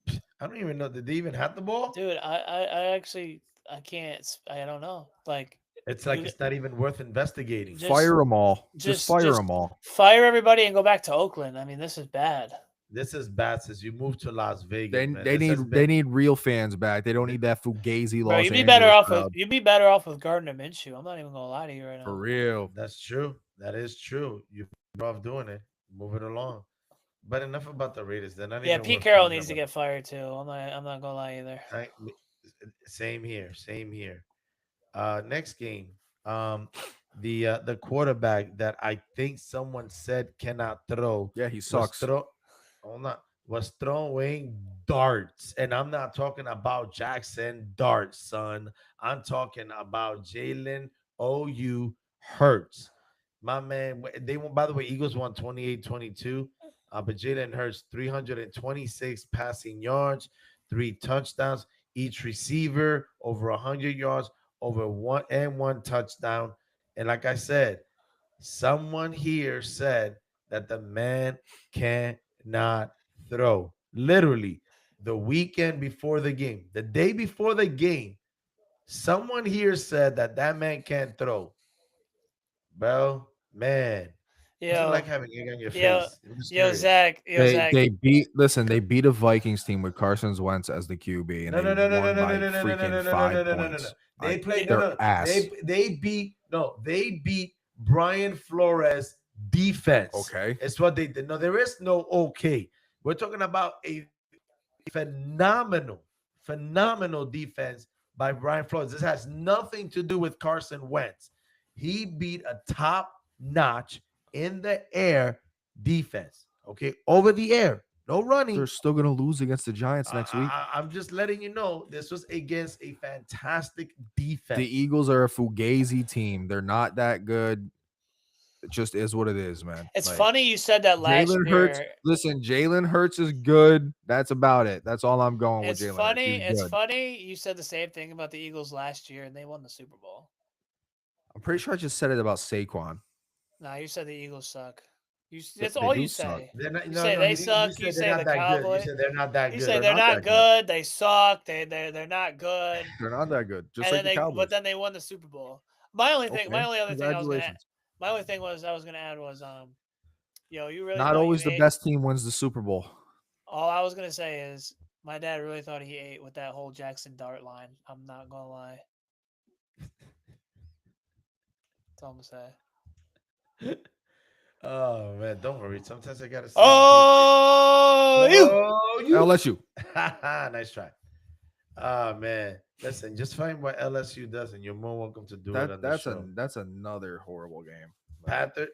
[SPEAKER 1] I don't even know. Did they even have the ball?
[SPEAKER 3] dude, I actually I can't. I don't know. Like,
[SPEAKER 1] It's like
[SPEAKER 3] you-
[SPEAKER 1] it's not even worth investigating.
[SPEAKER 3] Just-
[SPEAKER 2] Fire them all. Just fire
[SPEAKER 3] just-
[SPEAKER 2] them all.
[SPEAKER 3] fire everybody and go back to Oakland. I mean, this is bad.
[SPEAKER 1] This is bad since you moved to Las Vegas.
[SPEAKER 2] They
[SPEAKER 1] man.
[SPEAKER 2] they
[SPEAKER 1] This has
[SPEAKER 2] need
[SPEAKER 1] been-
[SPEAKER 2] they need real fans back. They don't need that fugazi
[SPEAKER 3] Bro,
[SPEAKER 2] Los
[SPEAKER 3] you'd be better
[SPEAKER 2] Angeles
[SPEAKER 3] off
[SPEAKER 2] crowd.
[SPEAKER 3] with Gardner Minshew. I'm not even gonna lie to you right now.
[SPEAKER 2] For real.
[SPEAKER 1] That's true. That is true. You're better off doing it. Move it along. But enough about the Raiders. They're not
[SPEAKER 3] Yeah,
[SPEAKER 1] even
[SPEAKER 3] Pete
[SPEAKER 1] worth
[SPEAKER 3] Carroll
[SPEAKER 1] talking
[SPEAKER 3] needs to
[SPEAKER 1] about.
[SPEAKER 3] get fired too. I'm not gonna lie either.
[SPEAKER 1] Same here. Same here. Next game. The quarterback that I think someone said cannot throw.
[SPEAKER 2] Yeah, he
[SPEAKER 1] was
[SPEAKER 2] sucks.
[SPEAKER 1] was throwing darts. And I'm not talking about Jackson Darts, son. I'm talking about Jalen OU Hurts. My man, they won, by the way, Eagles won 28-22. But Jalen Hurts, 326 passing yards, 3 touchdowns, each receiver over 100 yards, over 1 touchdown. And like I said, someone here said that the man cannot throw. Literally, the weekend before the game, the day before the game, someone here said that man can't throw. Bro, man, it's
[SPEAKER 3] Yo,
[SPEAKER 1] like having egg on your
[SPEAKER 3] yo,
[SPEAKER 1] face. I'm just
[SPEAKER 3] yo,
[SPEAKER 1] curious.
[SPEAKER 3] Zach, Zach.
[SPEAKER 2] They beat a Vikings team with Carson Wentz as the QB and
[SPEAKER 1] No,
[SPEAKER 2] they
[SPEAKER 1] no, no, no, no,
[SPEAKER 2] won
[SPEAKER 1] no,
[SPEAKER 2] by
[SPEAKER 1] no, no, no, no,
[SPEAKER 2] freaking
[SPEAKER 1] no, no,
[SPEAKER 2] 5
[SPEAKER 1] no, no, no, no,
[SPEAKER 2] points.
[SPEAKER 1] no. They played
[SPEAKER 2] their
[SPEAKER 1] no, no.
[SPEAKER 2] ass.
[SPEAKER 1] They beat Brian Flores defense.
[SPEAKER 2] Okay.
[SPEAKER 1] It's what they did. No, there is no okay. We're talking about a phenomenal defense by Brian Flores. This has nothing to do with Carson Wentz. He beat a top-notch in the air defense. Okay, over the air, no running.
[SPEAKER 2] They're still gonna lose against the Giants next week.
[SPEAKER 1] I'm just letting you know this was against a fantastic defense.
[SPEAKER 2] The Eagles are a fugazi team. They're not that good. It just is what it is, man.
[SPEAKER 3] It's
[SPEAKER 2] Like,
[SPEAKER 3] funny you said that last
[SPEAKER 2] Jalen
[SPEAKER 3] year.
[SPEAKER 2] Hurts. Listen, Jalen Hurts is good. That's about it. That's all I'm going
[SPEAKER 3] It's
[SPEAKER 2] with Jalen
[SPEAKER 3] funny.
[SPEAKER 2] Hurts. He's
[SPEAKER 3] It's
[SPEAKER 2] good.
[SPEAKER 3] funny you said the same thing about the Eagles last year, and they won the Super Bowl.
[SPEAKER 2] I'm pretty sure I just said it about Saquon.
[SPEAKER 3] Nah, you said the Eagles suck.
[SPEAKER 2] They-
[SPEAKER 3] That's
[SPEAKER 2] they
[SPEAKER 3] all
[SPEAKER 2] do
[SPEAKER 3] you
[SPEAKER 2] suck.
[SPEAKER 3] say.
[SPEAKER 1] They're not,
[SPEAKER 3] You say they suck, you
[SPEAKER 1] said
[SPEAKER 3] say
[SPEAKER 1] they're
[SPEAKER 3] the
[SPEAKER 1] not that good.
[SPEAKER 3] Cowboys-
[SPEAKER 1] You said they're not that
[SPEAKER 3] You
[SPEAKER 1] good.
[SPEAKER 3] say
[SPEAKER 2] They're
[SPEAKER 3] they're
[SPEAKER 2] not
[SPEAKER 3] not
[SPEAKER 2] that
[SPEAKER 3] good. They suck. They're not good.
[SPEAKER 2] They're not that good. Just
[SPEAKER 3] And
[SPEAKER 2] like
[SPEAKER 3] then
[SPEAKER 2] the Cowboys.
[SPEAKER 3] but then they won the Super Bowl. My only thing, my
[SPEAKER 2] Okay,
[SPEAKER 3] only other thing I was gonna,
[SPEAKER 2] congratulations.
[SPEAKER 3] my only thing was I was gonna add was yo, you really
[SPEAKER 2] Not
[SPEAKER 3] thought
[SPEAKER 2] always
[SPEAKER 3] you
[SPEAKER 2] the
[SPEAKER 3] ate-
[SPEAKER 2] best team wins the Super Bowl.
[SPEAKER 3] All I was gonna say is my dad really thought he ate with that whole Jackson Dart line. I'm not gonna lie. That's all I'm gonna say.
[SPEAKER 1] Oh man, don't worry. Sometimes I gotta say.
[SPEAKER 3] Oh, you.
[SPEAKER 2] I'll let you.
[SPEAKER 1] Nice try. Oh man, listen. Just find what LSU does, and you're more welcome to do it on the show.
[SPEAKER 2] That's another horrible game.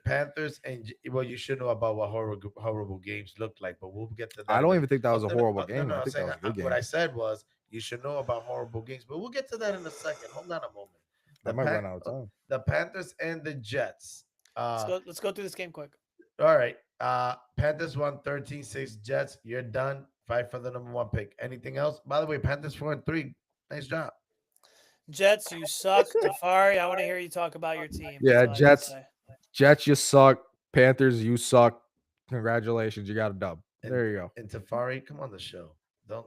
[SPEAKER 1] Panthers, and well, you should know about what horrible games look like, but we'll get to that.
[SPEAKER 2] I don't
[SPEAKER 1] in a-
[SPEAKER 2] even think that was a
[SPEAKER 1] No, no,
[SPEAKER 2] horrible
[SPEAKER 1] no,
[SPEAKER 2] game.
[SPEAKER 1] no,
[SPEAKER 2] I
[SPEAKER 1] I'm
[SPEAKER 2] think that
[SPEAKER 1] saying,
[SPEAKER 2] was a good game.
[SPEAKER 1] What I said was you should know about horrible games, but we'll get to that in a second. Hold on a moment.
[SPEAKER 2] I
[SPEAKER 1] The
[SPEAKER 2] might
[SPEAKER 1] Pan-
[SPEAKER 2] run out of time.
[SPEAKER 1] The Panthers and the Jets.
[SPEAKER 3] Let's go through this game quick.
[SPEAKER 1] All right. Panthers won 13-6. Jets, you're done. Fight for the number 1 pick. Anything else? By the way, Panthers 4-3. Nice job.
[SPEAKER 3] Jets, you suck. Tafari, I want to hear you talk about your team.
[SPEAKER 2] Yeah,
[SPEAKER 3] That's all I gotta
[SPEAKER 2] Jets.
[SPEAKER 3] say.
[SPEAKER 2] Jets, you suck. Panthers, you suck. Congratulations, you got a dub.
[SPEAKER 1] And,
[SPEAKER 2] There you go.
[SPEAKER 1] And Tafari, come on the show. Don't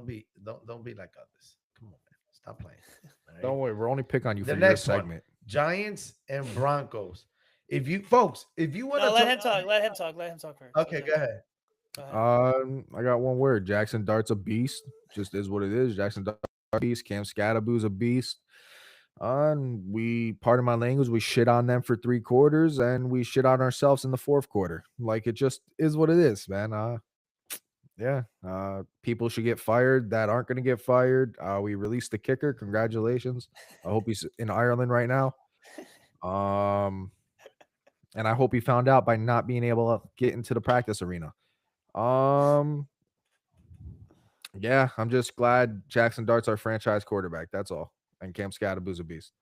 [SPEAKER 1] be like others. Come on, man. Stop playing. All right?
[SPEAKER 2] Don't worry, we're only pick on you
[SPEAKER 1] The
[SPEAKER 2] for your
[SPEAKER 1] next one.
[SPEAKER 2] segment.
[SPEAKER 1] Giants and Broncos. If you want to
[SPEAKER 3] let him talk. Let him talk first.
[SPEAKER 1] Okay, go ahead.
[SPEAKER 2] I got one word. Jackson Dart's a beast. Just is what it is. Jackson Dart's a beast. Cam Scatterboo's a beast. We, pardon my language, we shit on them for 3 quarters and we shit on ourselves in the 4th quarter. Like, it just is what it is, man. People should get fired that aren't going to get fired. We released the kicker. Congratulations. I hope he's in Ireland right now. And I hope he found out by not being able to get into the practice arena. Yeah, I'm just glad Jackson Dart's our franchise quarterback. That's all. And Cam Scatterboo's a beast.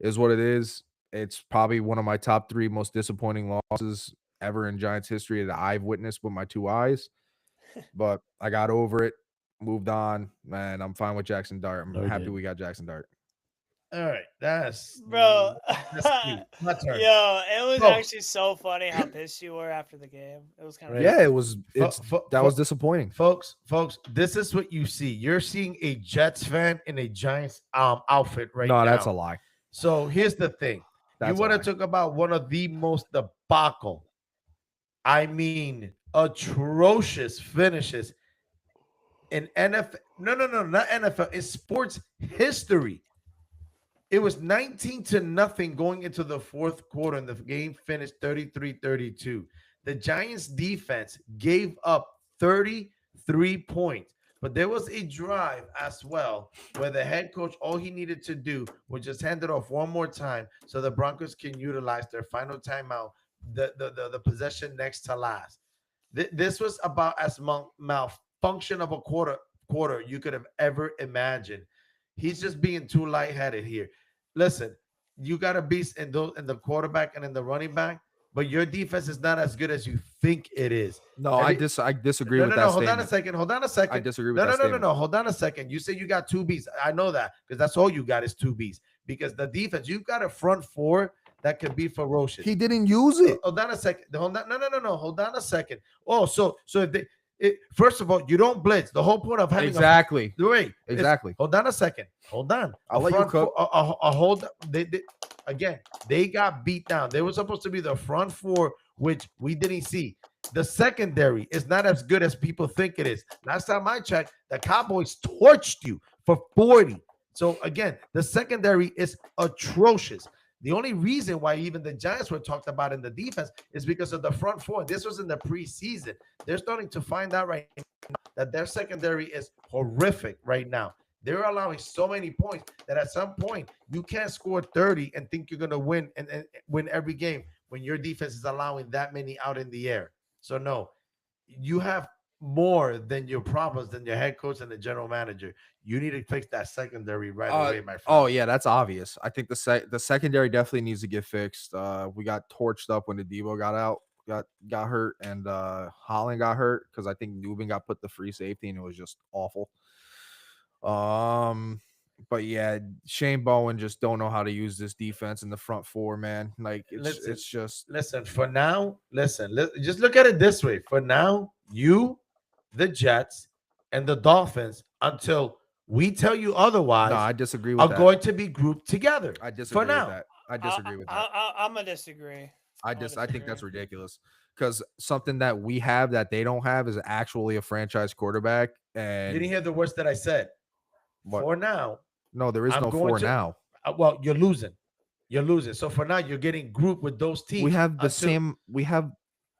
[SPEAKER 2] Is what it is. It's probably one of my top 3 most disappointing losses ever in Giants history that I've witnessed with my 2 eyes. But I got over it, moved on, man. I'm fine with Jackson Dart. I'm happy we got Jackson Dart.
[SPEAKER 1] All right, that's
[SPEAKER 3] Bro.
[SPEAKER 1] That's cute. My turn.
[SPEAKER 3] Yo, it was actually so funny how pissed you were after the game. It was kind of
[SPEAKER 2] Yeah, it was. That was disappointing,
[SPEAKER 1] folks. This is what you see. You're seeing a Jets fan in a Giants outfit right now.
[SPEAKER 2] No, that's a lie.
[SPEAKER 1] So here's the thing. You want to talk about one of the most debacle, I mean, atrocious finishes in NFL. No, not NFL. It's sports history. It was 19-0 going into the 4th quarter, and the game finished 33-32. The Giants defense gave up 33 points, but there was a drive as well where the head coach, all he needed to do was just hand it off one more time so the Broncos can utilize their final timeout, the possession next to last. This was about as malfunction of a quarter you could have ever imagined. He's just being too lightheaded here. Listen, you got a beast in the quarterback and in the running back, but your defense is not as good as you think it is.
[SPEAKER 2] No, I disagree with that statement.
[SPEAKER 1] Hold on a second.
[SPEAKER 2] I disagree with that statement.
[SPEAKER 1] No. Hold on a second. You say you got 2 beasts. I know that because that's all you got is 2 beasts. Because the defense, you've got a front 4 that can be ferocious.
[SPEAKER 2] He didn't use it.
[SPEAKER 1] Hold on a second. No. Hold on a second. Oh, so if first of all, you don't blitz. The whole point of having
[SPEAKER 2] exactly.
[SPEAKER 1] Hold on a second. Hold on.
[SPEAKER 2] I'll let you cook.
[SPEAKER 1] Hold. They got beat down. They were supposed to be the front 4, which we didn't see. The secondary is not as good as people think it is. Last time I checked, the Cowboys torched you for 40. So again, the secondary is atrocious. The only reason why even the Giants were talked about in the defense is because of the front 4. This was in the preseason. They're starting to find out right now that their secondary is horrific right now. They're allowing so many points that at some point you can't score 30 and think you're going to win and win every game when your defense is allowing that many out in the air. So no, you have more than your problems than your head coach and the general manager. You need to fix that secondary right away, my friend.
[SPEAKER 2] Oh yeah, that's obvious. I think the secondary definitely needs to get fixed. We got torched up when the Debo got hurt, and Holland got hurt because I think Newman got put the free safety, and it was just awful. But yeah, Shane Bowen just don't know how to use this defense in the front 4, man. Like it's just
[SPEAKER 1] for now. Just look at it this way. For now, you, the Jets, and the Dolphins, until we tell you otherwise,
[SPEAKER 2] no, I disagree with that.
[SPEAKER 1] Are going to be grouped together.
[SPEAKER 2] I disagree
[SPEAKER 1] for now.
[SPEAKER 2] with that. I disagree with that.
[SPEAKER 3] I'm gonna disagree.
[SPEAKER 2] I think that's ridiculous because something that we have that they don't have is actually a franchise quarterback. And
[SPEAKER 1] you didn't hear the words that I said.
[SPEAKER 2] What?
[SPEAKER 1] For now.
[SPEAKER 2] No, there is no 4 now.
[SPEAKER 1] Well, you're losing. So for now, you're getting grouped with those teams.
[SPEAKER 2] We have the same. We have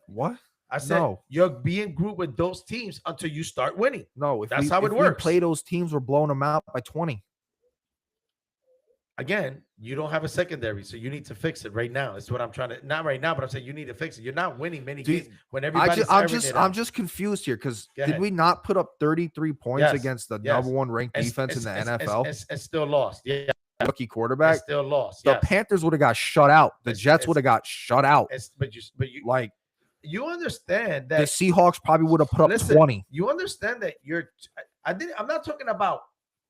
[SPEAKER 2] what?
[SPEAKER 1] I said you're being grouped with those teams until you start winning.
[SPEAKER 2] No,
[SPEAKER 1] that's how it works.
[SPEAKER 2] We play those teams, we're blowing them out by 20.
[SPEAKER 1] Again, you don't have a secondary, so you need to fix it right now. That's what I'm trying to. Not right now, but I'm saying you need to fix it. You're not winning many games when everybody's.
[SPEAKER 2] I'm just confused here because did we not put up 33 points against the number 1 ranked defense in the NFL?
[SPEAKER 1] And still lost. Yeah,
[SPEAKER 2] rookie quarterback.
[SPEAKER 1] Still lost.
[SPEAKER 2] The Panthers would have got shut out. The Jets would have got shut out.
[SPEAKER 1] But you like. You understand that
[SPEAKER 2] the Seahawks probably would have put up 20.
[SPEAKER 1] You understand that I'm not talking about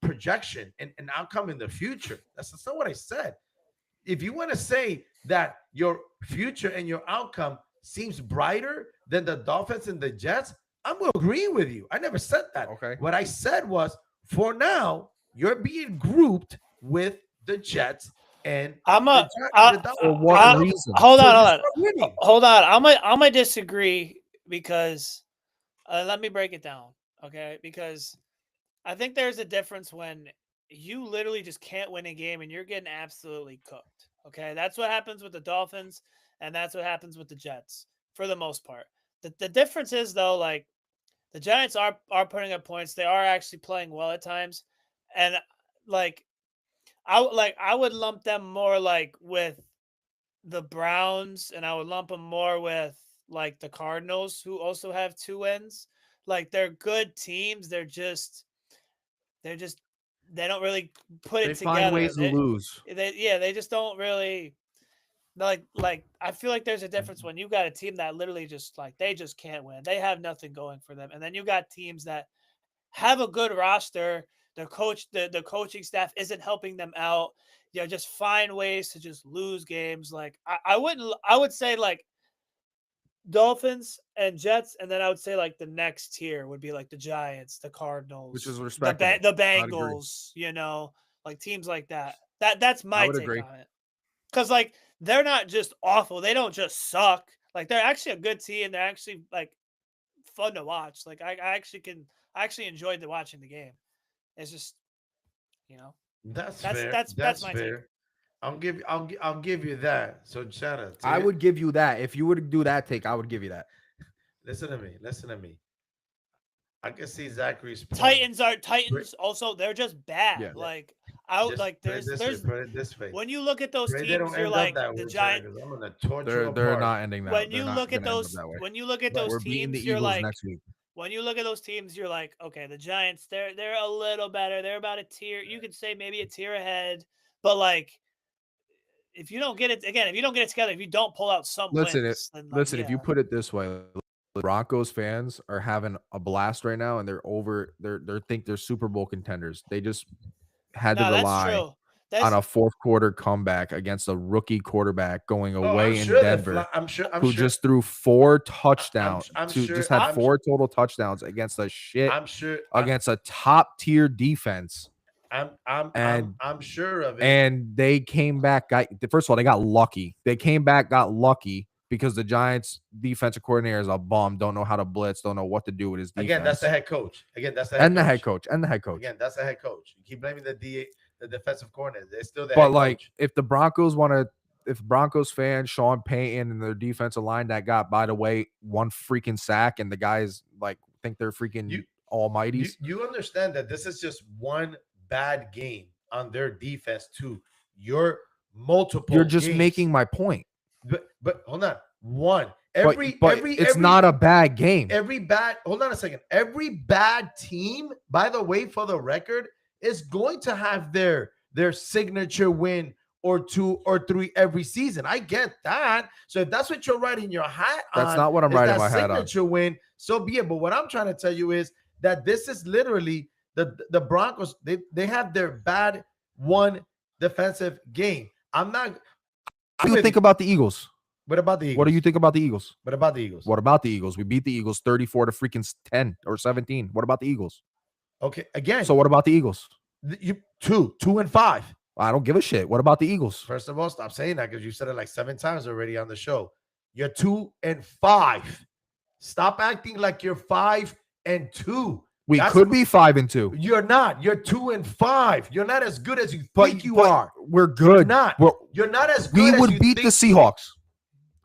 [SPEAKER 1] projection and outcome in the future. That's not what I said. If you want to say that your future and your outcome seems brighter than the Dolphins and the Jets, I'm going to agree with you. I never said that.
[SPEAKER 2] Okay.
[SPEAKER 1] What I said was, for now, you're being grouped with the Jets and
[SPEAKER 3] I'm
[SPEAKER 1] the
[SPEAKER 3] a. I,
[SPEAKER 2] For what
[SPEAKER 3] I-
[SPEAKER 2] reason?
[SPEAKER 3] hold
[SPEAKER 1] So
[SPEAKER 3] on,
[SPEAKER 1] you
[SPEAKER 3] hold on,
[SPEAKER 1] start winning.
[SPEAKER 3] hold on. I'm gonna disagree because let me break it down, okay? Because I think there's a difference when you literally just can't win a game and you're getting absolutely cooked. Okay, that's what happens with the Dolphins, and that's what happens with the Jets for the most part. The difference is though, like the Giants are putting up points. They are actually playing well at times, and like I would lump them more like with the Browns, and I would lump them more with like the Cardinals, who also have 2 wins. Like they're good teams. They're just they don't really put
[SPEAKER 2] They
[SPEAKER 3] it
[SPEAKER 2] find
[SPEAKER 3] together.
[SPEAKER 2] ways to lose.
[SPEAKER 3] They just don't really like I feel like there's a difference when you got a team that literally just like they just can't win. They have nothing going for them. And then you got teams that have a good roster. The coaching staff isn't helping them out. Just find ways to just lose games. Like I would say like Dolphins and Jets, and then I would say like the next tier would be like the Giants, the Cardinals,
[SPEAKER 2] Which is
[SPEAKER 3] the
[SPEAKER 2] respectable.
[SPEAKER 3] the
[SPEAKER 2] I'd agree.
[SPEAKER 3] Bengals, like teams like that. That's my
[SPEAKER 2] would
[SPEAKER 3] take
[SPEAKER 2] agree.
[SPEAKER 3] on it. Because like they're not just awful; they don't just suck. Like they're actually a good team. They're actually like fun to watch. Like I actually enjoyed watching the game. It's just
[SPEAKER 1] That's
[SPEAKER 3] that's
[SPEAKER 1] fair.
[SPEAKER 3] that's my
[SPEAKER 1] fair.
[SPEAKER 3] take.
[SPEAKER 1] I'll give you that. So Shanna,
[SPEAKER 2] I would give you that. If you would do that take, I would give you that.
[SPEAKER 1] listen to me. Listen to me. I can see Zachary's point.
[SPEAKER 3] Titans also they're just bad.
[SPEAKER 2] Yeah.
[SPEAKER 3] Like I
[SPEAKER 1] Just
[SPEAKER 3] like
[SPEAKER 1] put it
[SPEAKER 3] there's
[SPEAKER 1] this way, put it this way.
[SPEAKER 3] when you look at those
[SPEAKER 1] Pray they
[SPEAKER 3] teams,
[SPEAKER 1] don't
[SPEAKER 3] you're
[SPEAKER 1] end up
[SPEAKER 3] like
[SPEAKER 1] that
[SPEAKER 3] the
[SPEAKER 1] way,
[SPEAKER 3] Giant.
[SPEAKER 1] because I'm gonna torture
[SPEAKER 2] They're
[SPEAKER 1] apart.
[SPEAKER 2] not ending that.
[SPEAKER 3] When
[SPEAKER 2] They're
[SPEAKER 3] you
[SPEAKER 2] not
[SPEAKER 3] look at
[SPEAKER 2] gonna end up
[SPEAKER 3] those,
[SPEAKER 2] that way.
[SPEAKER 3] when you look at
[SPEAKER 1] But
[SPEAKER 3] those
[SPEAKER 2] We're beating
[SPEAKER 3] teams,
[SPEAKER 2] the
[SPEAKER 3] you're
[SPEAKER 2] Eagles
[SPEAKER 3] like,
[SPEAKER 2] next week.
[SPEAKER 3] when you look at those teams, you're like, okay, the Giants, they're a little better. They're about a tier. You could say maybe a tier ahead, but like, if you don't get it again, if you don't get it together, if you don't pull out some
[SPEAKER 2] Listen,
[SPEAKER 3] wins, then like,
[SPEAKER 2] Listen, if you put it this way, Broncos fans are having a blast right now, and they think they're Super Bowl contenders. They just had to
[SPEAKER 3] no, that's
[SPEAKER 2] rely
[SPEAKER 3] true.
[SPEAKER 2] on
[SPEAKER 3] That's
[SPEAKER 2] a fourth quarter comeback against a rookie quarterback going
[SPEAKER 1] Oh, I'm
[SPEAKER 2] away in
[SPEAKER 1] sure they're
[SPEAKER 2] Denver,
[SPEAKER 1] I'm sure. I'm
[SPEAKER 2] who
[SPEAKER 1] sure.
[SPEAKER 2] just threw 4 touchdowns.
[SPEAKER 1] I'm
[SPEAKER 2] to
[SPEAKER 1] sure-
[SPEAKER 2] just had
[SPEAKER 1] I'm-
[SPEAKER 2] 4 total touchdowns against a shit
[SPEAKER 1] I'm sure.
[SPEAKER 2] against a top tier defense.
[SPEAKER 1] I'm sure of it.
[SPEAKER 2] And they came back. First of all, they got lucky. They came back, got lucky because the Giants' defensive coordinator is a bum. Don't know how to blitz. Don't know what to do with his defense.
[SPEAKER 1] Again, that's the head coach. Again, that's the
[SPEAKER 2] head coach.
[SPEAKER 1] Again, that's the head coach. You keep blaming the defensive coordinator. They're still the
[SPEAKER 2] But
[SPEAKER 1] head
[SPEAKER 2] like,
[SPEAKER 1] coach.
[SPEAKER 2] if the Broncos want to, if Broncos fans, Sean Payton and their defensive line that got, by the way, 1 freaking sack, and the guys like think they're freaking almighties.
[SPEAKER 1] You understand that this is just one bad game on their defense to your multiple.
[SPEAKER 2] You're just
[SPEAKER 1] games.
[SPEAKER 2] making my point.
[SPEAKER 1] But hold on. One.
[SPEAKER 2] But it's not a bad game.
[SPEAKER 1] Hold on a second. Every bad team, by the way, for the record, is going to have their signature win or 2 or 3 every season. I get that. So if that's what you're writing your hat on,
[SPEAKER 2] That's not what I'm writing my hat on.
[SPEAKER 1] Signature win, so be it. But what I'm trying to tell you is that this is literally the Broncos. They have their bad one defensive game. I'm not.
[SPEAKER 2] What do you think about the Eagles?
[SPEAKER 1] What about the Eagles?
[SPEAKER 2] What do you think about the Eagles?
[SPEAKER 1] What about the Eagles?
[SPEAKER 2] What about the Eagles? We beat the Eagles 34 to freaking 10 or 17. What about the Eagles?
[SPEAKER 1] Okay, again.
[SPEAKER 2] So what about the Eagles?
[SPEAKER 1] You 2-5.
[SPEAKER 2] I don't give a shit. What about the Eagles?
[SPEAKER 1] First of all, stop saying that because you said it like 7 times already on the show. You're 2-5. Stop acting like you're 5-2.
[SPEAKER 2] We could be 5-2.
[SPEAKER 1] You're not. You're 2-5. You're not as good as you think you are.
[SPEAKER 2] We're good.
[SPEAKER 1] You're not as good.
[SPEAKER 2] We
[SPEAKER 1] as
[SPEAKER 2] would
[SPEAKER 1] you
[SPEAKER 2] beat the
[SPEAKER 1] think.
[SPEAKER 2] Seahawks.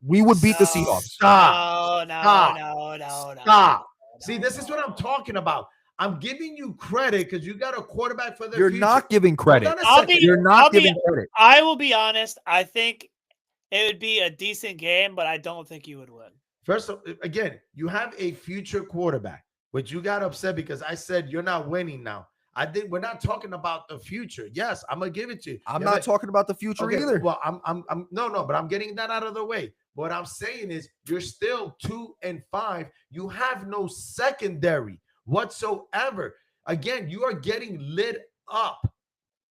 [SPEAKER 2] We would beat the Seahawks.
[SPEAKER 1] Stop.
[SPEAKER 3] No.
[SPEAKER 1] Stop. See, this is what I'm talking about. I'm giving you credit because you got a quarterback for the
[SPEAKER 2] You're
[SPEAKER 1] future.
[SPEAKER 2] not giving credit. You're not
[SPEAKER 3] I'll
[SPEAKER 2] giving credit.
[SPEAKER 3] I will be honest. I think it would be a decent game, but I don't think you would win.
[SPEAKER 1] First, again, you have a future quarterback, which you got upset because I said you're not winning now. We're not talking about the future. Yes, I'm gonna give it to you.
[SPEAKER 2] I'm not talking about the future either.
[SPEAKER 1] Well, I'm no, but I'm getting that out of the way. What I'm saying is you're still 2-5. You have no secondary whatsoever. Again, you are getting lit up.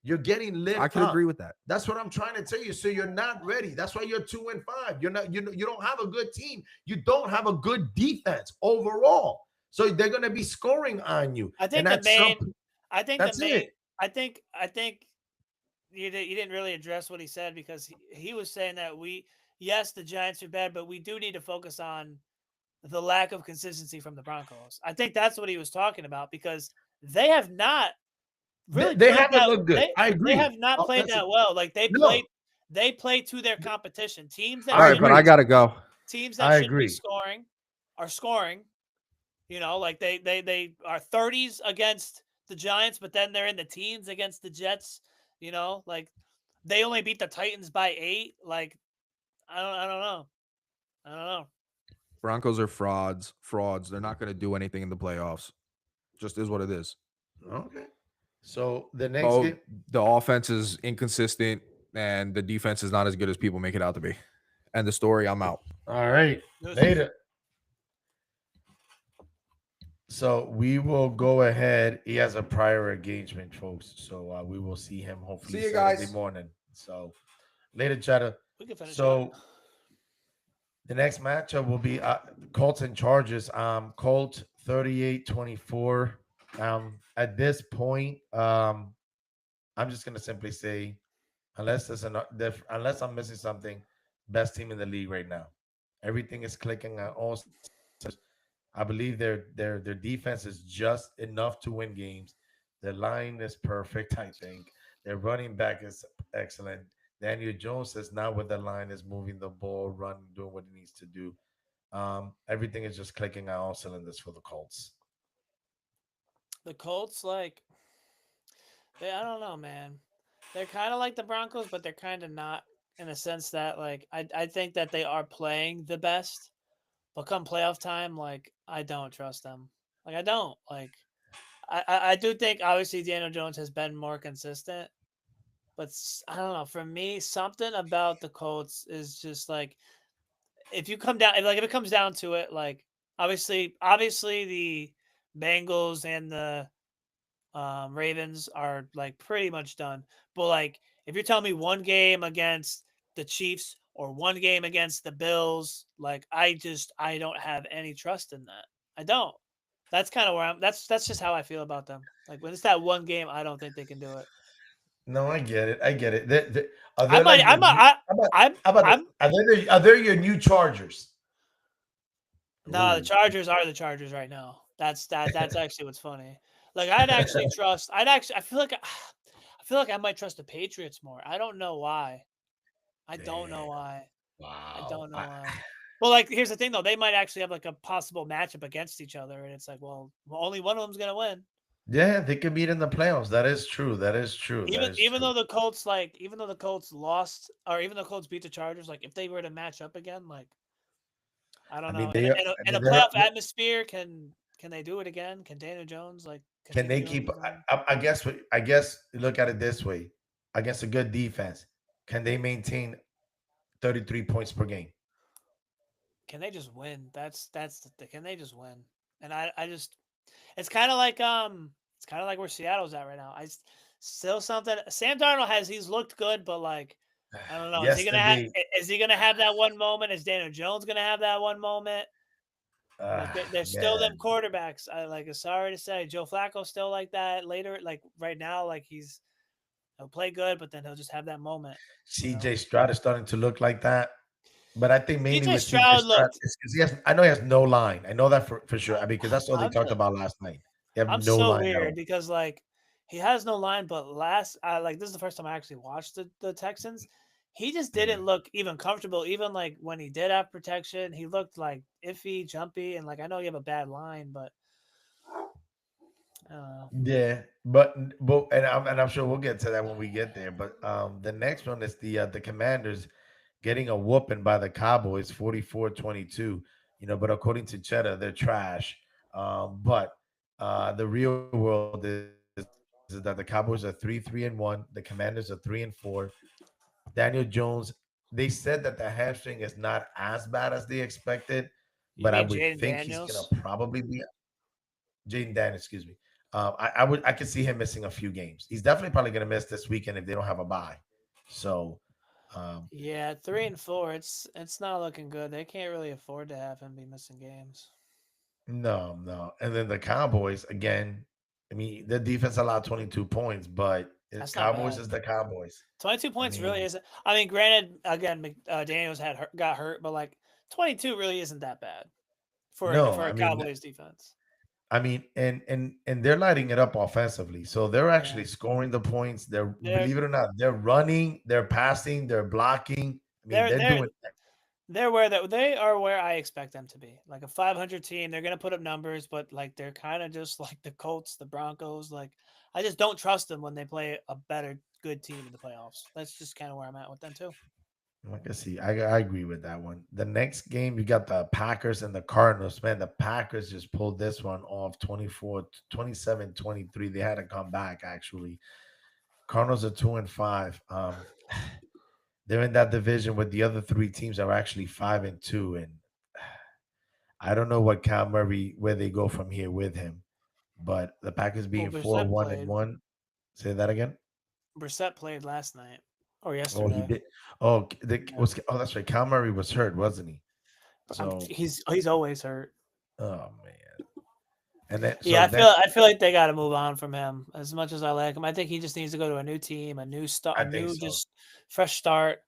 [SPEAKER 1] You're getting lit
[SPEAKER 2] I can
[SPEAKER 1] up.
[SPEAKER 2] agree with that.
[SPEAKER 1] That's what I'm trying to tell you. So you're not ready. That's why you're 2-5. You're not. You don't have a good team. You don't have a good defense overall. So they're gonna be scoring on you.
[SPEAKER 3] I think
[SPEAKER 1] and
[SPEAKER 3] the main.
[SPEAKER 1] that's it.
[SPEAKER 3] I think you didn't really address what he said, because he was saying that yes, the Giants are bad, but we do need to focus on the lack of consistency from the Broncos. I think that's what he was talking about, because they have not really
[SPEAKER 1] They
[SPEAKER 3] played
[SPEAKER 1] haven't
[SPEAKER 3] that,
[SPEAKER 1] looked good. I agree.
[SPEAKER 3] They have not played that well. Like they played to their competition. Teams that
[SPEAKER 2] All right, but I gotta go.
[SPEAKER 3] Teams that should be scoring are scoring. You know, like they are 30s against the Giants, but then they're in the teens against the Jets. You know, like they only beat the Titans by 8. Like I don't know.
[SPEAKER 2] Broncos are frauds. They're not going to do anything in the playoffs. Just is what it is.
[SPEAKER 1] Okay. So the next game,
[SPEAKER 2] the offense is inconsistent and the defense is not as good as people make it out to be. And the story, I'm out.
[SPEAKER 1] All right. Later. So we will go ahead. He has a prior engagement, folks. So we will see him hopefully
[SPEAKER 2] see you
[SPEAKER 1] Saturday
[SPEAKER 2] guys
[SPEAKER 1] morning. So later, chatter.
[SPEAKER 3] We can finish
[SPEAKER 1] so the next matchup will be Colts and Chargers. Colt 38-24. At this point, I'm just gonna simply say, unless I'm missing something, best team in the league right now. Everything is clicking on all. I believe their defense is just enough to win games. Their line is perfect. I think their running back is excellent. Daniel Jones is now with the line is moving the ball, running, doing what he needs to do. Everything is just clicking on all cylinders for the Colts.
[SPEAKER 3] The Colts, like, I don't know, man. They're kind of like the Broncos, but they're kind of not, in a sense that, like, I think that they are playing the best, but come playoff time, like, I don't trust them. Like, I don't. Like, I do think, obviously, Daniel Jones has been more consistent, but I don't know. For me, something about the Colts is just, like, if it comes down to it, like, obviously the Bengals and the Ravens are like pretty much done. But like, if you're telling me one game against the Chiefs or one game against the Bills, like I don't have any trust in that. I don't. That's kind of where I'm. That's just how I feel about them. Like when it's that one game, I don't think they can do it.
[SPEAKER 1] No, I get it. Are they your new Chargers?
[SPEAKER 3] No, the Chargers are the Chargers right now. That's actually what's funny. Like I feel like I might trust the Patriots more. I don't know why. I don't know why.
[SPEAKER 1] Wow.
[SPEAKER 3] I don't know why. Well, like here's the thing though, they might actually have like a possible matchup against each other, and it's like, well only one of them's gonna win.
[SPEAKER 1] Yeah, they can meet in the playoffs. That is true.
[SPEAKER 3] Even though the Colts lost, or even though the Colts beat the Chargers, like if they were to match up again, like I don't know. In a playoff atmosphere, can they do it again? Can Daniel Jones
[SPEAKER 1] can they keep? I guess look at it this way: against a good defense, can they maintain 33 points per game?
[SPEAKER 3] Can they just win? Can they just win? And I just, it's kind of like where Seattle's at right now. Still something. Sam Darnold he's looked good, but like I don't know. Is he gonna have that one moment? Is Daniel Jones gonna have that one moment? They're still them quarterbacks. Sorry to say, Joe Flacco's still like that. Later, like right now, like he'll play good, but then he'll just have that moment.
[SPEAKER 1] CJ Stroud is starting to look like that, but I think mainly with
[SPEAKER 3] CJ Stroud
[SPEAKER 1] because I know he has no line. I know that for sure because that's all they talked about last night.
[SPEAKER 3] I'm no so line weird because like he has no line, but this is the first time I actually watched the Texans. He just didn't look even comfortable. Even like when he did have protection, he looked like iffy, jumpy, and like I know you have a bad line, but
[SPEAKER 1] yeah, but I'm sure we'll get to that when we get there. But the next one is the Commanders getting a whooping by the Cowboys, 44-22. But according to Cheddar, they're trash. But the real world is that the Cowboys are 3-3-1. The Commanders are 3-4. Daniel Jones, they said that the hamstring is not as bad as they expected, but I would think he's going to probably be Jaden Daniels, excuse me. I could see him missing a few games. He's definitely probably going to miss this weekend if they don't have a bye. So,
[SPEAKER 3] Yeah, 3-4. It's not looking good. They can't really afford to have him be missing games.
[SPEAKER 1] no. And then the Cowboys again. I mean, the defense allowed 22 points, but
[SPEAKER 3] That's not
[SPEAKER 1] Cowboys
[SPEAKER 3] bad.
[SPEAKER 1] is the Cowboys.
[SPEAKER 3] 22
[SPEAKER 1] I
[SPEAKER 3] points really
[SPEAKER 1] mean,
[SPEAKER 3] isn't. I mean, granted, again, Daniels got hurt, but like 22 really isn't that bad for
[SPEAKER 1] no,
[SPEAKER 3] a Cowboys defense.
[SPEAKER 1] and they're lighting it up offensively. So they're actually scoring the points. They're believe it or not, they're running, they're passing, they're blocking. I mean, they're doing.
[SPEAKER 3] They are where I expect them to be. Like a 500 team, they're gonna put up numbers, but like they're kind of just like the Colts, the Broncos. Like I just don't trust them when they play a better good team in the playoffs. That's just kind of where I'm at with them too.
[SPEAKER 1] I can see. I agree with that one. The next game, you got the Packers and the Cardinals. Man, the Packers just pulled this one off 27-23. They had to come back, actually. Cardinals are 2-5. They're in that division with the other three teams are actually 5-2. And I don't know what Cal Murray, where they go from here with him. But the Packers being 4-1-1. Say that again.
[SPEAKER 3] Brissett played last night or yesterday.
[SPEAKER 1] Oh, he did. Oh, that's right. Cal Murray was hurt, wasn't he? So
[SPEAKER 3] he's always hurt.
[SPEAKER 1] Oh man. And then
[SPEAKER 3] I feel like they got to move on from him. As much as I like him, I think he just needs to go to a new team, a new start, just fresh start.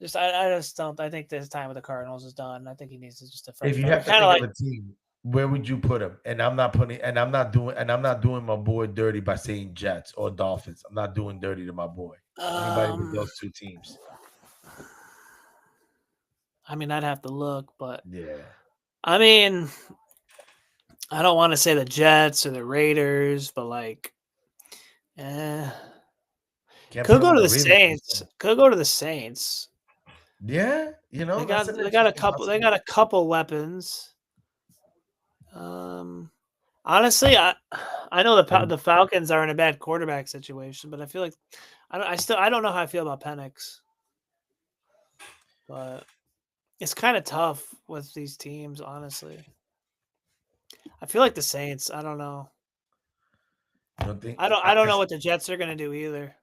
[SPEAKER 3] I just don't. I think this time with the Cardinals is done. I think he needs to just a fresh.
[SPEAKER 1] If you have to think of a team, where would you put him? And I'm not doing my boy dirty by saying Jets or Dolphins. I'm not doing dirty to my boy. Anybody with those two teams.
[SPEAKER 3] I mean, I'd have to look, but
[SPEAKER 1] yeah.
[SPEAKER 3] I mean, I don't want to say the Jets or the Raiders, but like, could go to the Saints. Could go to the Saints.
[SPEAKER 1] Yeah, you know,
[SPEAKER 3] they got a couple. They got a couple weapons. Honestly, I know the Falcons are in a bad quarterback situation, but I feel like I don't know how I feel about Penix, but it's kind of tough with these teams. Honestly, I feel like the Saints. I don't know. I don't know what the Jets are going to do either.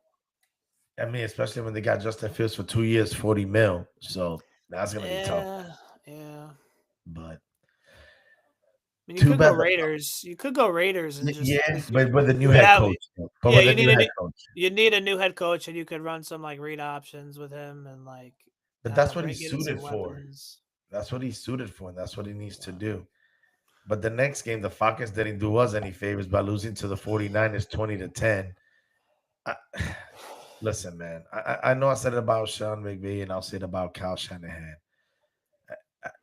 [SPEAKER 1] I mean, especially when they got Justin Fields for 2 years, $40 million. So that's going to be tough.
[SPEAKER 3] Yeah.
[SPEAKER 1] But
[SPEAKER 3] you could go Raiders. You could go Raiders and just
[SPEAKER 1] but with the new head coach.
[SPEAKER 3] You need a new head coach, and you could run some like read options with him and like.
[SPEAKER 1] But that's what he's suited for. That's what he's suited for, and that's what he needs to do. But the next game, the Falcons didn't do us any favors by losing to the 49ers 20-10. Listen, man, I know I said it about Sean McVay, and I'll say it about Kyle Shanahan.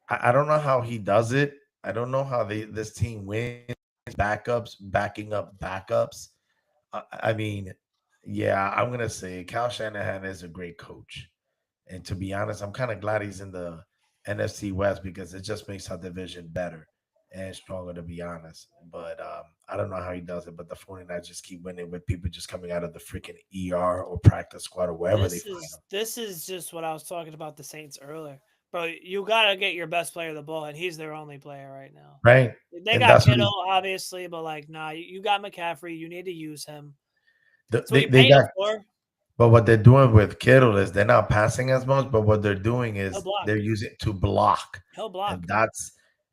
[SPEAKER 1] I don't know how he does it. I don't know how this team wins backups, backing up backups. I mean, yeah, I'm going to say Kyle Shanahan is a great coach. And to be honest, I'm kind of glad he's in the NFC West because it just makes our division better and stronger, to be honest. But I don't know how he does it. But the 49ers just keep winning with people just coming out of the freaking ER or practice squad or wherever they find them.
[SPEAKER 3] This is just what I was talking about the Saints earlier. Bro, you got to get your best player the ball, and he's their only player right now.
[SPEAKER 1] Right.
[SPEAKER 3] They got Kittle, obviously, but like, nah, you got McCaffrey. You need to use him.
[SPEAKER 1] They got for. But what they're doing with Kittle is they're not passing as much, but what they're doing is they're using it to block.
[SPEAKER 3] He'll block.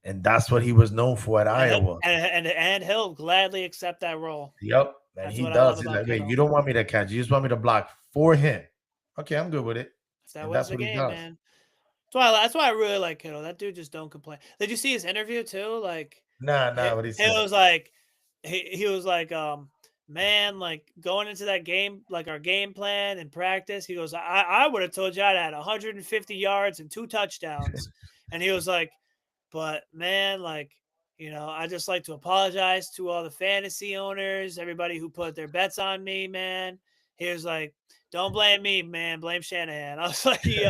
[SPEAKER 1] And that's what he was known for at Iowa.
[SPEAKER 3] And he'll gladly accept that role.
[SPEAKER 1] Yep. And he does. He's like, hey, you don't want me to catch. You just want me to block for him. Okay, I'm good with it.
[SPEAKER 3] That's what he does. Man. That's why I really like Kittle. That dude just don't complain. Did you see his interview too? Like,
[SPEAKER 1] nah. What he said?
[SPEAKER 3] It was like, he was like, man, like going into that game, like our game plan and practice, he goes, I would have told you I'd had 150 yards and 2 touchdowns. And he was like, but man, like, you know, I just like to apologize to all the fantasy owners, everybody who put their bets on me, man. He was like, don't blame me, man. Blame Shanahan. I was like, yo,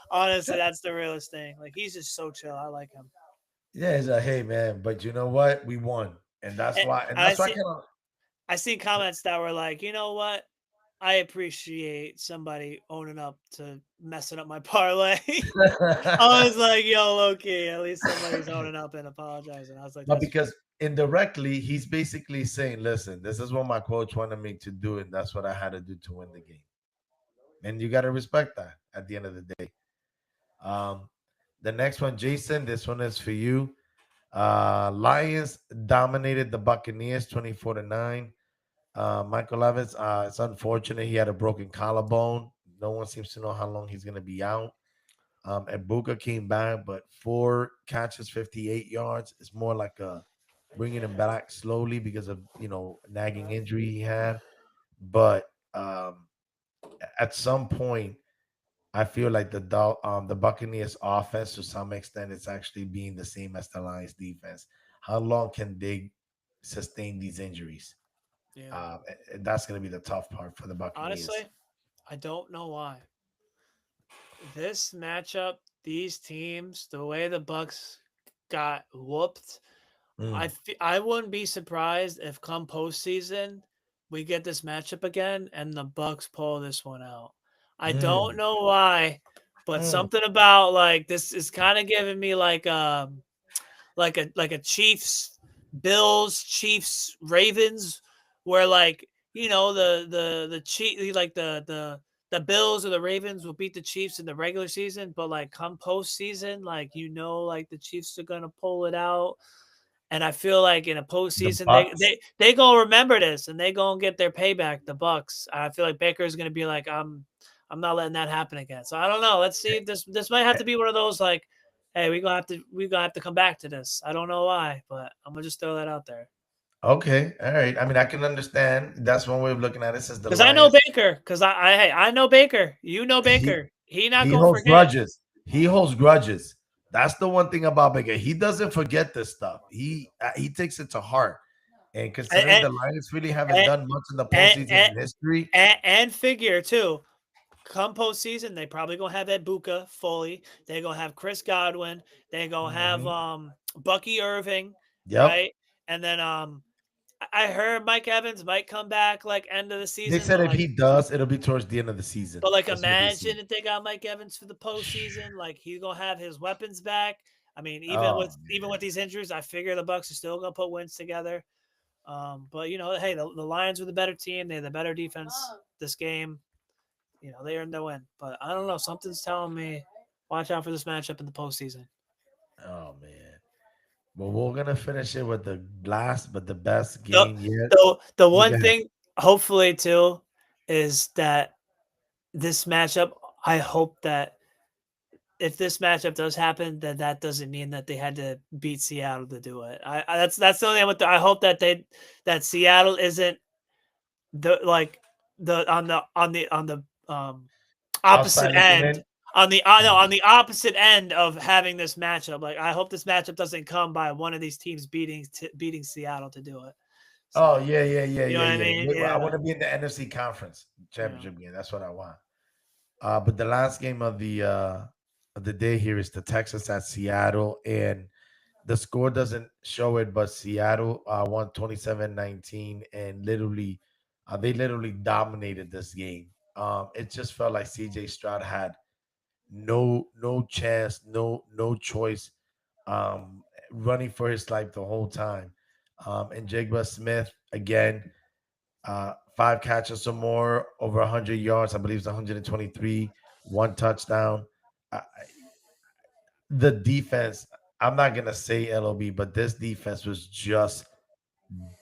[SPEAKER 3] honestly, that's the realest thing. Like, he's just so chill. I like him.
[SPEAKER 1] Yeah, he's like, hey, man, but you know what? We won. And that's why. And that's why
[SPEAKER 3] I see comments that were like, you know what? I appreciate somebody owning up to messing up my parlay. I was like, yo, low-key, at least somebody's owning up and apologizing. I was like,
[SPEAKER 1] but because indirectly, he's basically saying, "Listen, this is what my coach wanted me to do, and that's what I had to do to win the game." And you got to respect that at the end of the day. Um, the next one, Jason. This one is for you. Lions dominated the Buccaneers 24-9. Michael Evans, it's unfortunate he had a broken collarbone. No one seems to know how long he's going to be out. And Buka came back, but 4 catches, 58 yards. It's more like a bringing him back slowly because of nagging injury he had. But at some point, I feel like the Buccaneers offense to some extent it's actually being the same as the Lions defense. How long can they sustain these injuries?
[SPEAKER 3] Yeah.
[SPEAKER 1] That's going to be the tough part for the Buccaneers.
[SPEAKER 3] Honestly, I don't know why. This matchup, these teams, the way the Bucks got whooped,
[SPEAKER 1] Mm.
[SPEAKER 3] I wouldn't be surprised if come postseason we get this matchup again and the Bucks pull this one out. I don't
[SPEAKER 1] Mm.
[SPEAKER 3] know why, but
[SPEAKER 1] Mm.
[SPEAKER 3] something about like this is kind of giving me like a Chiefs, Bills, Chiefs, Ravens, where like the Chief like the Bills or the Ravens will beat the Chiefs in the regular season, but like come postseason, like like the Chiefs are gonna pull it out. And I feel like in a
[SPEAKER 1] The
[SPEAKER 3] postseason,
[SPEAKER 1] Bucks.
[SPEAKER 3] they gonna remember this and they gonna get their payback. The Bucks. I feel like Baker is gonna be like, I'm not letting that happen again. So I don't know. Let's see. This might have to be one of those like, hey, we gonna have to come back to this. I don't know why, but I'm gonna just throw that out there
[SPEAKER 1] Okay, all right. I mean, I can understand. That's one way of looking at it. Since the
[SPEAKER 3] because I know
[SPEAKER 1] Lions,
[SPEAKER 3] Baker. Because I know Baker. You know
[SPEAKER 1] he
[SPEAKER 3] Baker. He not
[SPEAKER 1] he
[SPEAKER 3] gonna
[SPEAKER 1] holds
[SPEAKER 3] forget.
[SPEAKER 1] grudges. He holds grudges. That's the one thing about Baker. He doesn't forget this stuff. He takes it to heart. And considering
[SPEAKER 3] And
[SPEAKER 1] the Lions really haven't
[SPEAKER 3] and
[SPEAKER 1] done much in the
[SPEAKER 3] and,
[SPEAKER 1] postseason
[SPEAKER 3] and,
[SPEAKER 1] in history,
[SPEAKER 3] and figure too. Come postseason, they probably gonna have Ibuka fully. They're gonna have Chris Godwin. They're gonna have
[SPEAKER 1] mhm.
[SPEAKER 3] Bucky Irving,
[SPEAKER 1] Yep.
[SPEAKER 3] right? And then I heard Mike Evans might come back like end of the
[SPEAKER 1] They
[SPEAKER 3] season,
[SPEAKER 1] said if he does, it'll be towards the end of the season.
[SPEAKER 3] but like
[SPEAKER 1] That's what they
[SPEAKER 3] imagine
[SPEAKER 1] said.
[SPEAKER 3] if they got Mike Evans for the postseason, like he's gonna have his weapons back. I mean, even
[SPEAKER 1] Oh
[SPEAKER 3] with even with
[SPEAKER 1] man.
[SPEAKER 3] these injuries, I figure the Bucks are still gonna put wins together. But hey, the Lions were the better team. They had the better defense this game. They earned their win. But I don't know. Something's telling me watch out for this matchup in the postseason.
[SPEAKER 1] Oh man. Well, we're gonna finish it with the last but the best
[SPEAKER 3] The
[SPEAKER 1] game yet.
[SPEAKER 3] the
[SPEAKER 1] You go
[SPEAKER 3] one
[SPEAKER 1] ahead.
[SPEAKER 3] thing, hopefully, too, is that this matchup. I hope that if this matchup does happen, then that doesn't mean that they had to beat Seattle to do it. That's the only thing. I hope that that Seattle isn't the like the on the opposite
[SPEAKER 1] Outside looking
[SPEAKER 3] end
[SPEAKER 1] in.
[SPEAKER 3] on the no, on the opposite end of having this matchup. Like I hope this matchup doesn't come by one of these teams beating Seattle to do it.
[SPEAKER 1] Oh
[SPEAKER 3] So
[SPEAKER 1] yeah, yeah, yeah,
[SPEAKER 3] you know
[SPEAKER 1] yeah,
[SPEAKER 3] what I
[SPEAKER 1] yeah.
[SPEAKER 3] mean?
[SPEAKER 1] I
[SPEAKER 3] Yeah,
[SPEAKER 1] want to be in the NFC Conference
[SPEAKER 3] yeah.
[SPEAKER 1] Championship game. That's what I want. But the last game of the day here is the Texans at Seattle, and the score doesn't show it, but Seattle won 27-19, and they literally dominated this game. It just felt like CJ Stroud had no chance, no choice, running for his life the whole time. And Jigba Smith again, 5 catches or more, over 100 yards. I believe it's 123, 1 touchdown. Uh, the defense, I'm not gonna say LOB, but this defense was just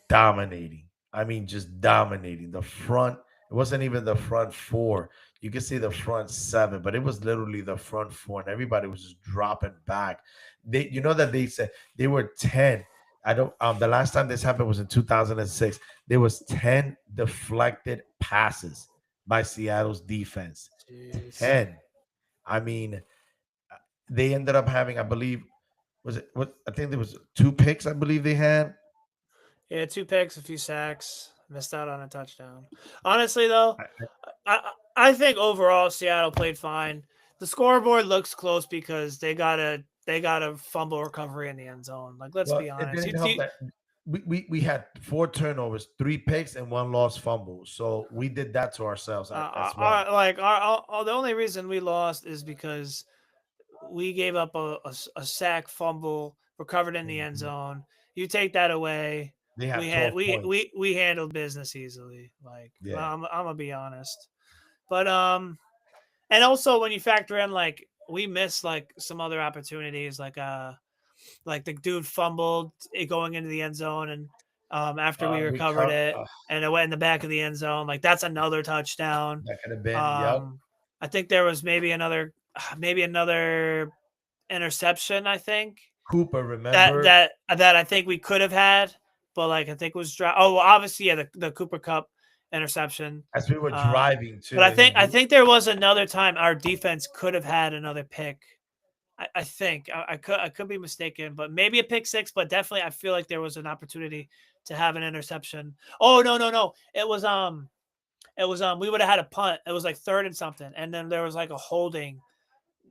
[SPEAKER 1] dominating. I mean, just dominating. The front, it wasn't even the front four. You could say the front seven, but it was literally the front four, and everybody was just dropping back. That they said they were 10. I don't the last time this happened was in 2006. There was 10 deflected passes by Seattle's defense.
[SPEAKER 3] Jeez.
[SPEAKER 1] 10. I mean, they ended up having, I believe, was it what I think there was 2 picks, I believe they had.
[SPEAKER 3] Yeah, 2 picks, a few sacks. Missed out on a touchdown. Honestly, though, I think overall Seattle played fine. The scoreboard looks close because they got a fumble recovery in the end zone. Like, let's
[SPEAKER 1] Well,
[SPEAKER 3] be
[SPEAKER 1] it
[SPEAKER 3] honest.
[SPEAKER 1] didn't help that we had 4 turnovers, 3 picks, and 1 lost fumble. So we did that to ourselves as well.
[SPEAKER 3] The only reason we lost is because we gave up a sack fumble recovered in the end
[SPEAKER 1] Mhm.
[SPEAKER 3] zone. You take that away.
[SPEAKER 1] They have
[SPEAKER 3] We
[SPEAKER 1] 12
[SPEAKER 3] had
[SPEAKER 1] points.
[SPEAKER 3] we handled business easily. Like
[SPEAKER 1] Yeah.
[SPEAKER 3] I'm gonna be honest, but and also when you factor in like we missed like some other opportunities, like the dude fumbled it going into the end zone, and after we recovered it, and it went in the back of the end zone. Like that's another touchdown.
[SPEAKER 1] That could have been. Yep.
[SPEAKER 3] I think there was maybe another interception. I think
[SPEAKER 1] Cooper, remember?
[SPEAKER 3] that I think we could have had, but like I think was dropped. Oh, well, obviously, yeah, the Cooper Cup interception.
[SPEAKER 1] As we were driving too.
[SPEAKER 3] But I think there was another time our defense could have had another pick. I think I could be mistaken, but maybe a pick six. But definitely, I feel like there was an opportunity to have an interception. Oh no! It was we would have had a punt. It was like 3rd and something, and then there was like a holding.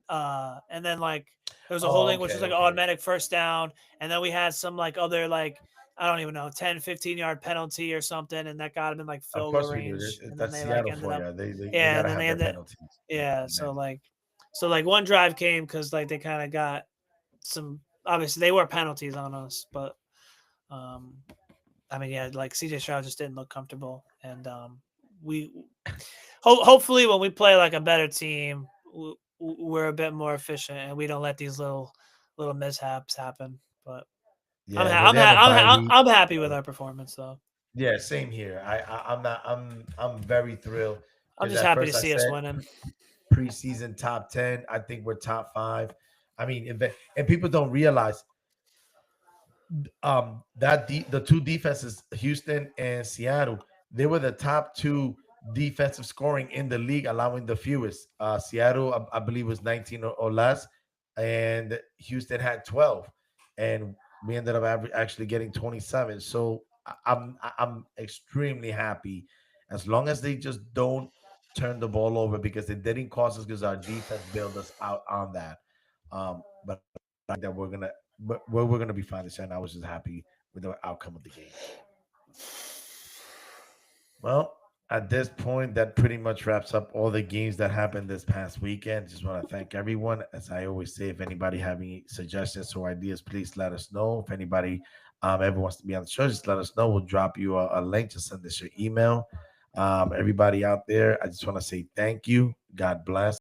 [SPEAKER 3] And then like there was a holding, which was like an automatic first down, and then we had some like other like I don't even know 10, 15-yard penalty or something, and that got him in like field goal range. And
[SPEAKER 1] that's
[SPEAKER 3] then
[SPEAKER 1] Seattle
[SPEAKER 3] like
[SPEAKER 1] for you. They
[SPEAKER 3] yeah,
[SPEAKER 1] gotta
[SPEAKER 3] and then
[SPEAKER 1] have
[SPEAKER 3] they
[SPEAKER 1] their
[SPEAKER 3] ended.
[SPEAKER 1] penalties.
[SPEAKER 3] Yeah, so like one drive came because like they kind of got some. Obviously, they were penalties on us, but I mean, yeah, like CJ Stroud just didn't look comfortable, and we hopefully when we play like a better team, we're a bit more efficient and we don't let these little mishaps happen. But
[SPEAKER 1] yeah,
[SPEAKER 3] I'm happy with our performance though.
[SPEAKER 1] Yeah, same here. I'm very thrilled.
[SPEAKER 3] I'm just happy to see us winning.
[SPEAKER 1] Preseason top 10. I think we're top 5. I mean, and people don't realize that the two defenses, Houston and Seattle, they were the top 2 defensive scoring in the league, allowing the fewest. Seattle, I believe, was 19 or less, and Houston had 12, and we ended up actually getting 27. So I'm extremely happy, as long as they just don't turn the ball over, because it didn't cost us because our defense bailed us out on that. But I think that we're gonna be fine this year, and I was just happy with the outcome of the game. Well, at this point, that pretty much wraps up all the games that happened this past weekend. Just want to thank everyone. As I always say, if anybody have any suggestions or ideas, please let us know. If anybody ever wants to be on the show, just let us know. We'll drop you a link. Just send us your email. Everybody out there, I just want to say thank you. God bless.